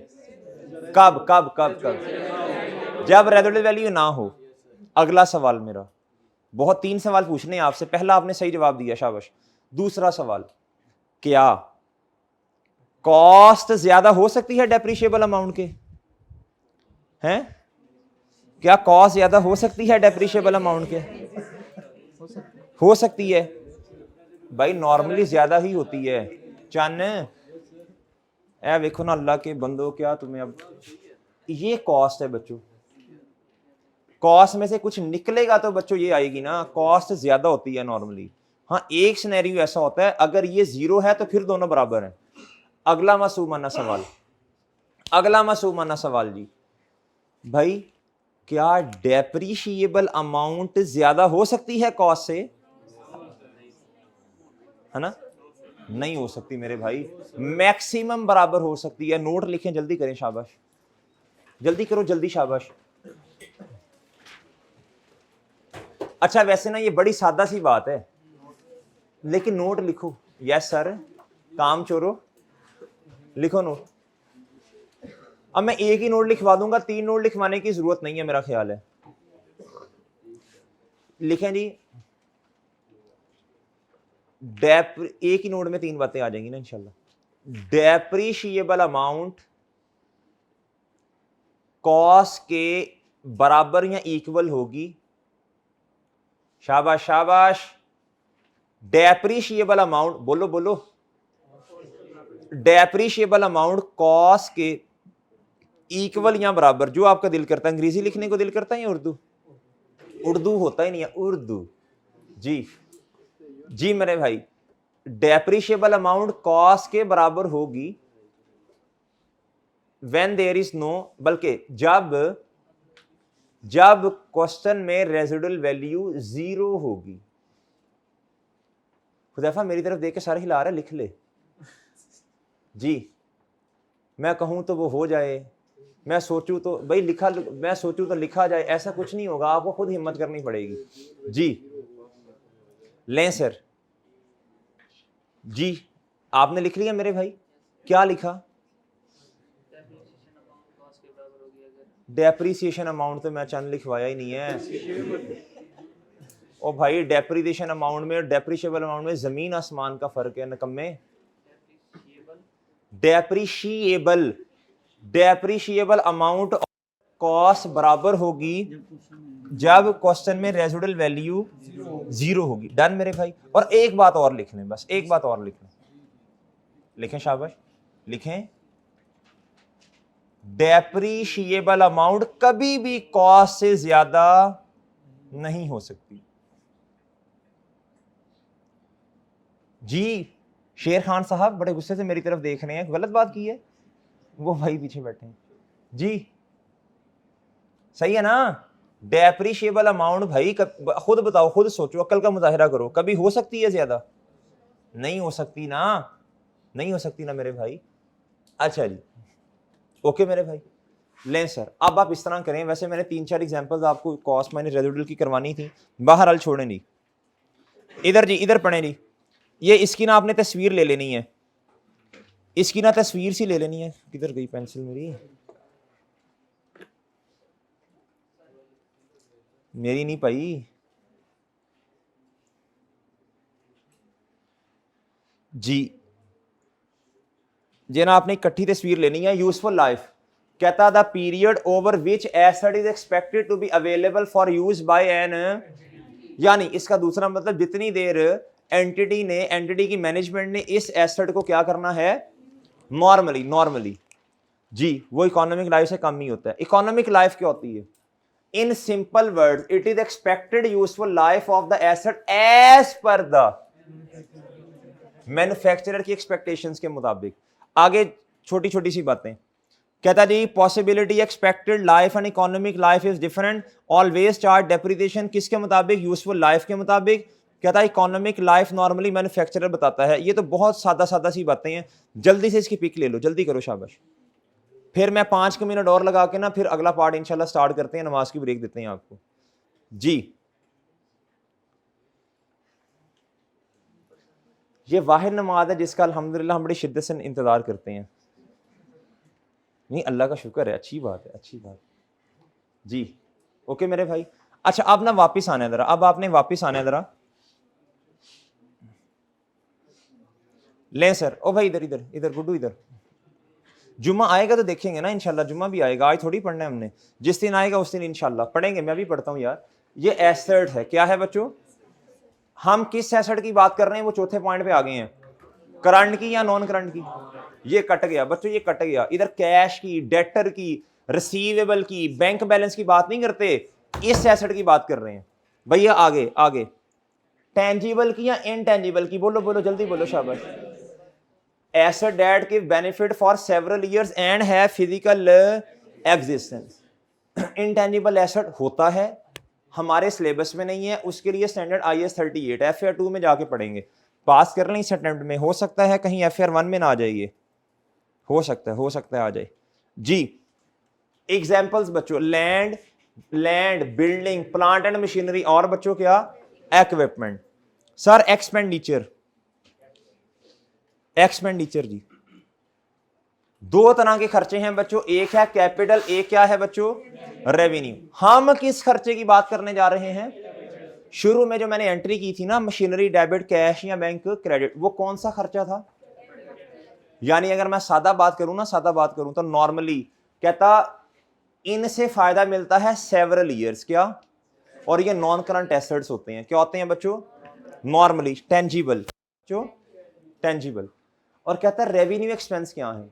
Speaker 1: कब कब कब कब? जब रेजिडुअल वैल्यू ना हो। अगला सवाल मेरा, बहुत 3 सवाल पूछने हैं आपसे, पहला आपने सही जवाब दिया, शाबाश। दूसरा सवाल, क्या कॉस्ट ज्यादा हो सकती है डेप्रिशिएबल अमाउंट के? हैं? क्या कॉस्ट ज्यादा हो सकती है डेप्रिशिएबल अमाउंट के? हो सकती है भाई, नॉर्मली ज्यादा ही होती है। चन ए देखो ना अल्लाह के बंदो, क्या तुम्हें अब ये कॉस्ट है बच्चों, कॉस्ट में से कुछ निकलेगा तो बच्चों ये आएगी ना, कॉस्ट ज्यादा होती है नॉर्मली। हाँ, एक सिनेरियो ऐसा होता है अगर ये 0 है तो फिर दोनों बराबर हैं। अगला मासूमाना सवाल, अगला मासूमाना सवाल जी, भाई क्या डेप्रिशिएबल अमाउंट ज्यादा हो सकती है कॉस्ट से? है ना? नहीं हो सकती मेरे भाई, मैक्सिमम बराबर हो सकती है। नोट लिखें, जल्दी करें, शाबाश, जल्दी करो, जल्दी, शाबाश। अच्छा वैसे ना ये बड़ी सादा सी बात है, लेकिन नोट लिखो। यस सर, काम चोरो, लिखो नोट। अब मैं एक ही नोट लिखवा दूंगा, 3 नोट लिखवाने की जरूरत नहीं है मेरा ख्याल है। लिखें जी, एक ही नोट में 3 बातें आ जाएंगी ना इंशाल्लाह। डेप्रिशिएबल अमाउंट कॉस्ट के बराबर या इक्वल होगी, शाबाश शाबाश। डेप्रिशिएबल अमाउंट, बोलो बोलो, डेप्रिशिएबल अमाउंट कॉस्ट के इक्वल या बराबर, जो आपका दिल करता है। अंग्रेजी लिखने को दिल करता है या उर्दू? उर्दू होता ही नहीं है, उर्दू जी जी मेरे भाई। डेप्रिशिएबल अमाउंट कॉस्ट के बराबर होगी व्हेन देयर इज नो, बल्कि जब क्वेश्चन में रेजिडुअल वैल्यू 0 होगी। खुदैफा मेरी तरफ देख के सारे हिला रहे, लिख ले जी। मैं कहूं तो वो हो जाए, मैं सोचूं तो भाई लिखा, मैं सोचूं तो लिखा जाए, ऐसा कुछ नहीं होगा, आपको खुद हिम्मत करनी पड़ेगी जी। लें सर जी, आपने लिख लिया मेरे भाई, क्या लिखा? डेप्रीसिएशन अमाउंट तो मैं चंद लिखवाया ही नहीं है ओ भाई। डेप्रीसिएशन अमाउंट में और डेप्रीशिएबल अमाउंट में जमीन आसमान का फर्क है नकम्मे। डेप्रीशिएबल, डेप्रीशिएबल अमाउंट कॉस्ट बराबर होगी जब क्वेश्चन में रेजिडुअल वैल्यू 0 होगी। डन मेरे भाई। और एक बात और लिख लें, बस एक बात और लिख लें, लिखें शाबाश, लिखें। डेप्रीशिएबल अमाउंट कभी भी कॉस्ट से ज्यादा नहीं हो सकती जी। शेर खान साहब बड़े गुस्से से मेरी तरफ देख रहे हैं, गलत बात की है वो भाई पीछे बैठे हैं जी, सही है ना? डेप्रीशिएबल अमाउंट भाई खुद बताओ, खुद सोचो, अक्ल का मुजाहिरा करो, कभी हो सकती है ज्यादा? नहीं हो सकती ना, नहीं हो सकती ना मेरे भाई। अच्छा जी, ओके मेरे भाई। लें सर, अब आप इस तरह करें, वैसे मैंने 3-4 एग्जांपल्स आपको कॉस्ट माइनस रेजिडुअल की करवानी थी, बहरहाल छोड़े नहीं। इधर जी, इधर पढ़े जी, ये इसकी ना आपने तस्वीर ले लेनी है, इसकी ना तस्वीर सी ले लेनी है। किधर गई पेंसिल मेरी? मेरी नहीं पाई जी। जे ना आपने इकट्ठी तस्वीर लेनी है। यूजफुल लाइफ कहता the period over which asset is expected to be available for use by an, यानी इसका दूसरा मतलब जितनी देर एंटिटी की मैनेजमेंट ने इस एसेट को क्या करना है, नॉर्मली जी, वो इकोनॉमिक लाइफ से कम ही होता है। इकोनॉमिक लाइफ क्या होती है? In simple words, it is expected useful life of the asset as पर द मैन्युफैक्चरर की एक्सपेक्टेशंस के मुताबिक। आगे छोटी छोटी सी बातें कहता जी, possibility expected life and economic life is different, always chart depreciation किसके मुताबिक? यूजफुल लाइफ के मुताबिक। कहता है इकोनॉमिक लाइफ नॉर्मली मैन्युफैक्चरर बताता है। ये तो बहुत सादा सादा सी बातें हैं, जल्दी से इसकी पिक ले लो, जल्दी करो शाबाश। फिर मैं 5 मिनट और लगा के ना फिर अगला पार्ट इंशाल्लाह स्टार्ट करते हैं, नमाज की ब्रेक देते हैं आपको जी। ये वाहिद नमाज है जिसका अल्हम्दुलिल्लाह हम बड़ी शिद्दत से इंतजार करते हैं। नहीं, अल्लाह का शुक्र है, अच्छी बात है, अच्छी बात जी। ओके मेरे भाई। अच्छा, अब ना वापिस आना है जरा, अब आपने वापिस आना है जरा। ले सर, ओ भाई इधर इधर इधर, गुड्डू इधर। जुम्मा आएगा तो देखेंगे ना इंशाल्लाह, जुम्मा भी आएगा, आज थोड़ी पढ़ना है हमने, जिस दिन आएगा उस दिन इंशाल्लाह पढ़ेंगे। मैं भी पढ़ता हूँ यार। ये एसेट है, क्या है बच्चों? हम किस एसेट की बात कर रहे हैं, वो चौथे पॉइंट पे आ गए हैं, करंट की या नॉन करंट की। ये कट गया बच्चों, ये कट गया। इधर कैश की, डेटर की, रिसीवेबल की, बैंक बैलेंस की बात नहीं करते, इस एसेट की बात कर रहे हैं भैया। आगे आगे, टेंजिबल की या इनटेंजिबल की? बोलो बोलो जल्दी बोलो शाबाश। Asset that give benefit for several years and have physical existence. Intangible asset होता है, हमारे सिलेबस में नहीं है, उसके लिए स्टैंडर्ड IAS 38 FAR 2 में जाके पढ़ेंगे। पास कर लें इस अटेम्प्ट में, हो सकता है कहीं FAR 1 में ना आ जाइए, हो सकता है आ जाए जी। एग्जाम्पल्स बच्चों, land, building, plant and machinery, और बच्चों क्या? इक्विपमेंट। सर एक्सपेंडिचर जी, दो तरह के खर्चे हैं बच्चों, एक है कैपिटल, एक क्या है बच्चों? रेवेन्यू। हम किस खर्चे की बात करने जा रहे हैं? शुरू में जो मैंने एंट्री की थी ना, मशीनरी, डेबिट, कैश या बैंक क्रेडिट, वो कौन सा खर्चा था? यानी अगर मैं सादा बात करूं तो नॉर्मली कहता इनसे फायदा मिलता है सेवरल ईयर्स, क्या? और ये नॉन करंट एसेट्स होते हैं, क्या होते हैं बच्चों? Normally tangible, tangible. और कहता है रेवेन्यू एक्सपेंस क्या है?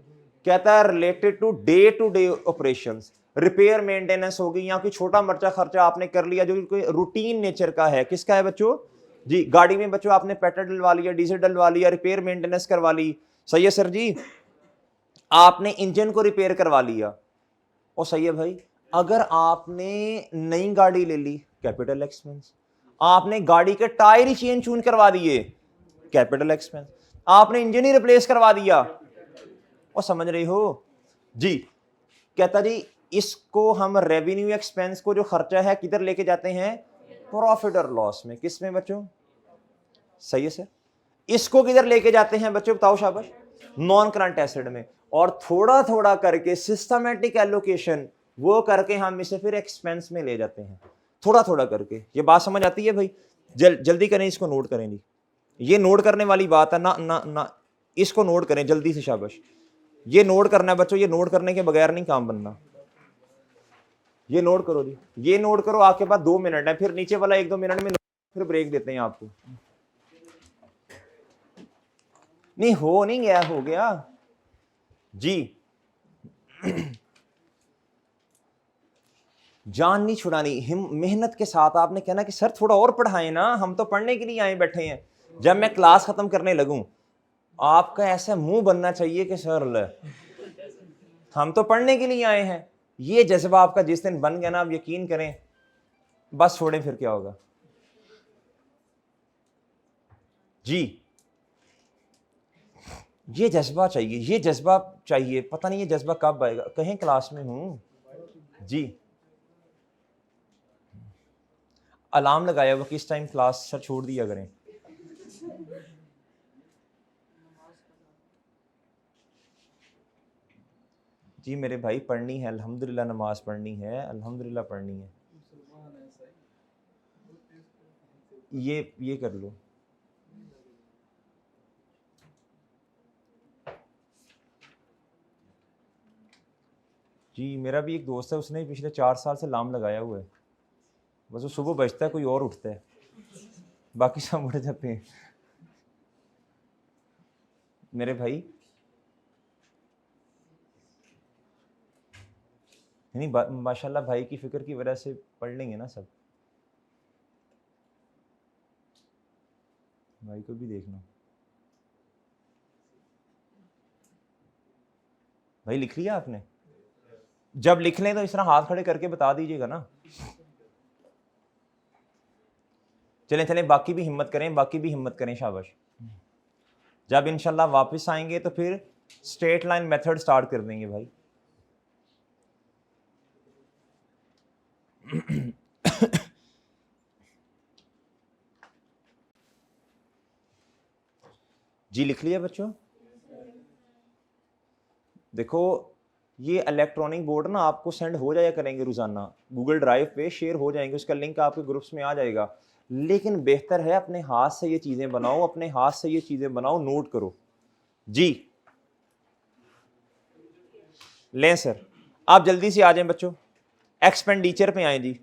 Speaker 1: कहता है related to day operations, repair maintenance होगी, या कोई छोटा मर्चा खर्चा आपने कर लिया जो कोई रूटीन नेचर का है। किसका है बच्चों? जी, गाड़ी में बच्चों आपने पेट्रोल डलवा लिया, डीजल डलवा लिया, रिपेयर मेंटेनेंस करवा ली, सही है सर जी। आपने इंजन को रिपेयर करवा लिया, और सही है भाई। अगर आपने नई गाड़ी ले ली, कैपिटल एक्सपेंस। आपने गाड़ी के टायर ही चेंज चून करवा दिए, कैपिटल एक्सपेंस। आपने इंजन ही रिप्लेस करवा दिया, और समझ रही हो जी। कहता जी इसको हम रेवेन्यू एक्सपेंस को जो खर्चा है किधर लेके जाते हैं, प्रॉफिट और लॉस में। किस में बच्चों, सही है सर। इसको किधर लेके जाते हैं बच्चों, बताओ शाबाश, नॉन करंट एसेट में। और थोड़ा थोड़ा करके सिस्टमैटिक एलोकेशन वो करके हम इसे फिर एक्सपेंस में ले जाते हैं, थोड़ा थोड़ा करके। ये बात समझ आती है भाई? जल्दी करें, इसको नोट करें जी, ये नोट करने वाली बात है ना ना ना, इसको नोट करें जल्दी से, शाबाश। ये नोट करना है बच्चों, ये नोट करने के बगैर नहीं काम बनना। ये नोट करो जी, ये नोट करो। आपके पास 2 मिनट है, फिर नीचे वाला 1-2 मिनट में फिर ब्रेक देते हैं आपको। नहीं हो नहीं गया, हो गया जी। जान नहीं छुड़ानी, हिम मेहनत के साथ आपने कहना कि सर थोड़ा और पढ़ाएं ना, हम तो पढ़ने के लिए आए बैठे हैं। जब मैं क्लास खत्म करने लगूं आपका ऐसा मुंह बनना चाहिए कि सर हम तो पढ़ने के लिए आए हैं। ये जज्बा आपका जिस दिन बन गया ना, आप यकीन करें, बस छोड़ें फिर क्या होगा जी। ये जज्बा चाहिए, ये जज्बा चाहिए। पता नहीं ये जज्बा कब आएगा, कहीं क्लास में हूं जी। अलार्म लगाया हुआ किस टाइम क्लास सर छोड़ दिया करें। जी मेरे भाई पढ़नी है अल्हम्दुलिल्लाह, नमाज पढ़नी है अल्हम्दुलिल्लाह, पढ़नी है। ये कर लो जी। मेरा भी एक दोस्त है, उसने पिछले 4 साल से अलार्म लगाया हुआ है, बस वो सुबह बजता है कोई और उठता है, बाकी सब उठ जाते हैं। मेरे भाई नहीं, माशाल्लाह भाई की फिक्र की वजह से पढ़ लेंगे ना सब। भाई को भी देखना। भाई लिख लिया आपने? जब लिख लें तो इस तरह हाथ खड़े करके बता दीजिएगा ना। चलें चलें, बाकी भी हिम्मत करें, बाकी भी हिम्मत करें, शाबाश। जब इंशाल्लाह वापस आएंगे तो फिर स्ट्रेट लाइन मेथड स्टार्ट कर देंगे भाई। जी लिख लिया बच्चों? देखो ये इलेक्ट्रॉनिक बोर्ड ना आपको सेंड हो जाया करेंगे रोजाना, गूगल ड्राइव पे शेयर हो जाएंगे, उसका लिंक आपके ग्रुप्स में आ जाएगा। लेकिन बेहतर है अपने हाथ से ये चीजें बनाओ, अपने हाथ से ये चीजें बनाओ, नोट करो जी। लें सर, आप जल्दी से आ जाएं बच्चों, एक्सपेंडिचर पे आए जी।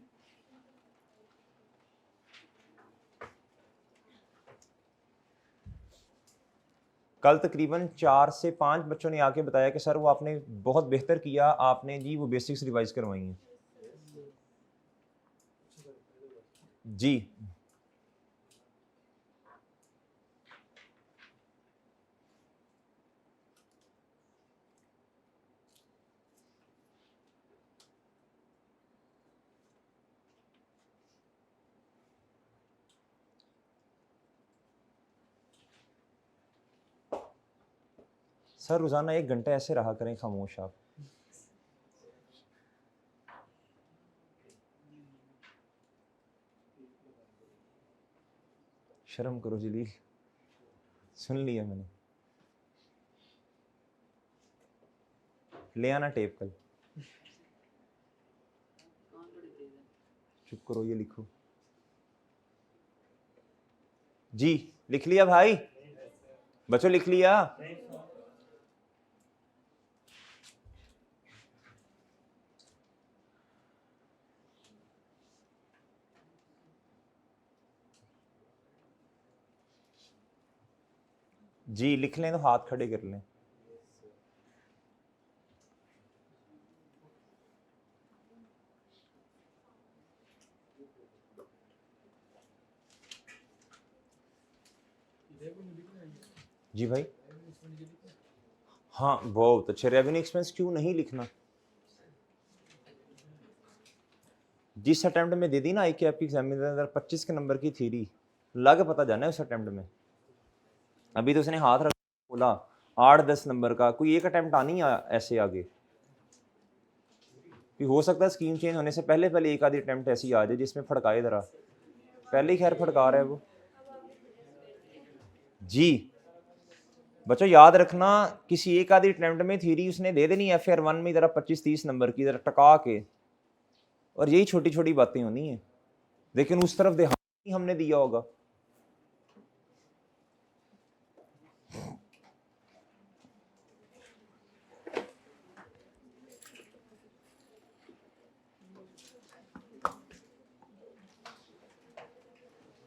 Speaker 1: कल तकरीबन 4 से 5 बच्चों ने आके बताया कि सर वो आपने बहुत बेहतर किया, आपने जी वो बेसिक्स रिवाइज करवाई हैं जी। सर रोजाना 1 घंटा ऐसे रहा करें खामोश आप। शर्म करो जलील, सुन लिया मैंने। ले आना टेप कल। चुप करो, ये लिखो जी। लिख लिया भाई बच्चों, लिख लिया? जी लिख लें तो हाथ खड़े कर लें। जी भाई हाँ बहुत अच्छे। रेवेन्यू एक्सपेंस क्यों नहीं लिखना? जिस अटेम्प्ट में दे दी ना आई के आपकी एग्जाम में 25 के नंबर की थ्योरी, लग पता जाना है उस अटेम्प्ट में। अभी तो उसने हाथ रख बोला 8-10 नंबर का, कोई एक अटेम्प्ट आनी है ऐसे आगे। कि हो सकता है स्कीम चेंज होने से पहले पहले एक आधी अटैम्प्ट ऐसी आ जाए जिसमें फड़काए ज़रा, पहले ही खैर फड़का रहा है वो। जी बच्चों याद रखना, किसी एक आधी अटैम्प्ट में थ्योरी उसने दे देनी FR1 में ज़रा 25-30 नंबर की, ज़रा टका के, और यही छोटी छोटी बातें होनी है, लेकिन उस तरफ ध्यान नहीं हमने दिया होगा।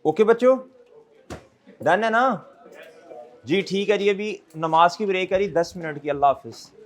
Speaker 1: ओके बच्चों, डन है ना जी? ठीक है जी, अभी नमाज की ब्रेक है जी 10 मिनट की। अल्लाह हाफिज़।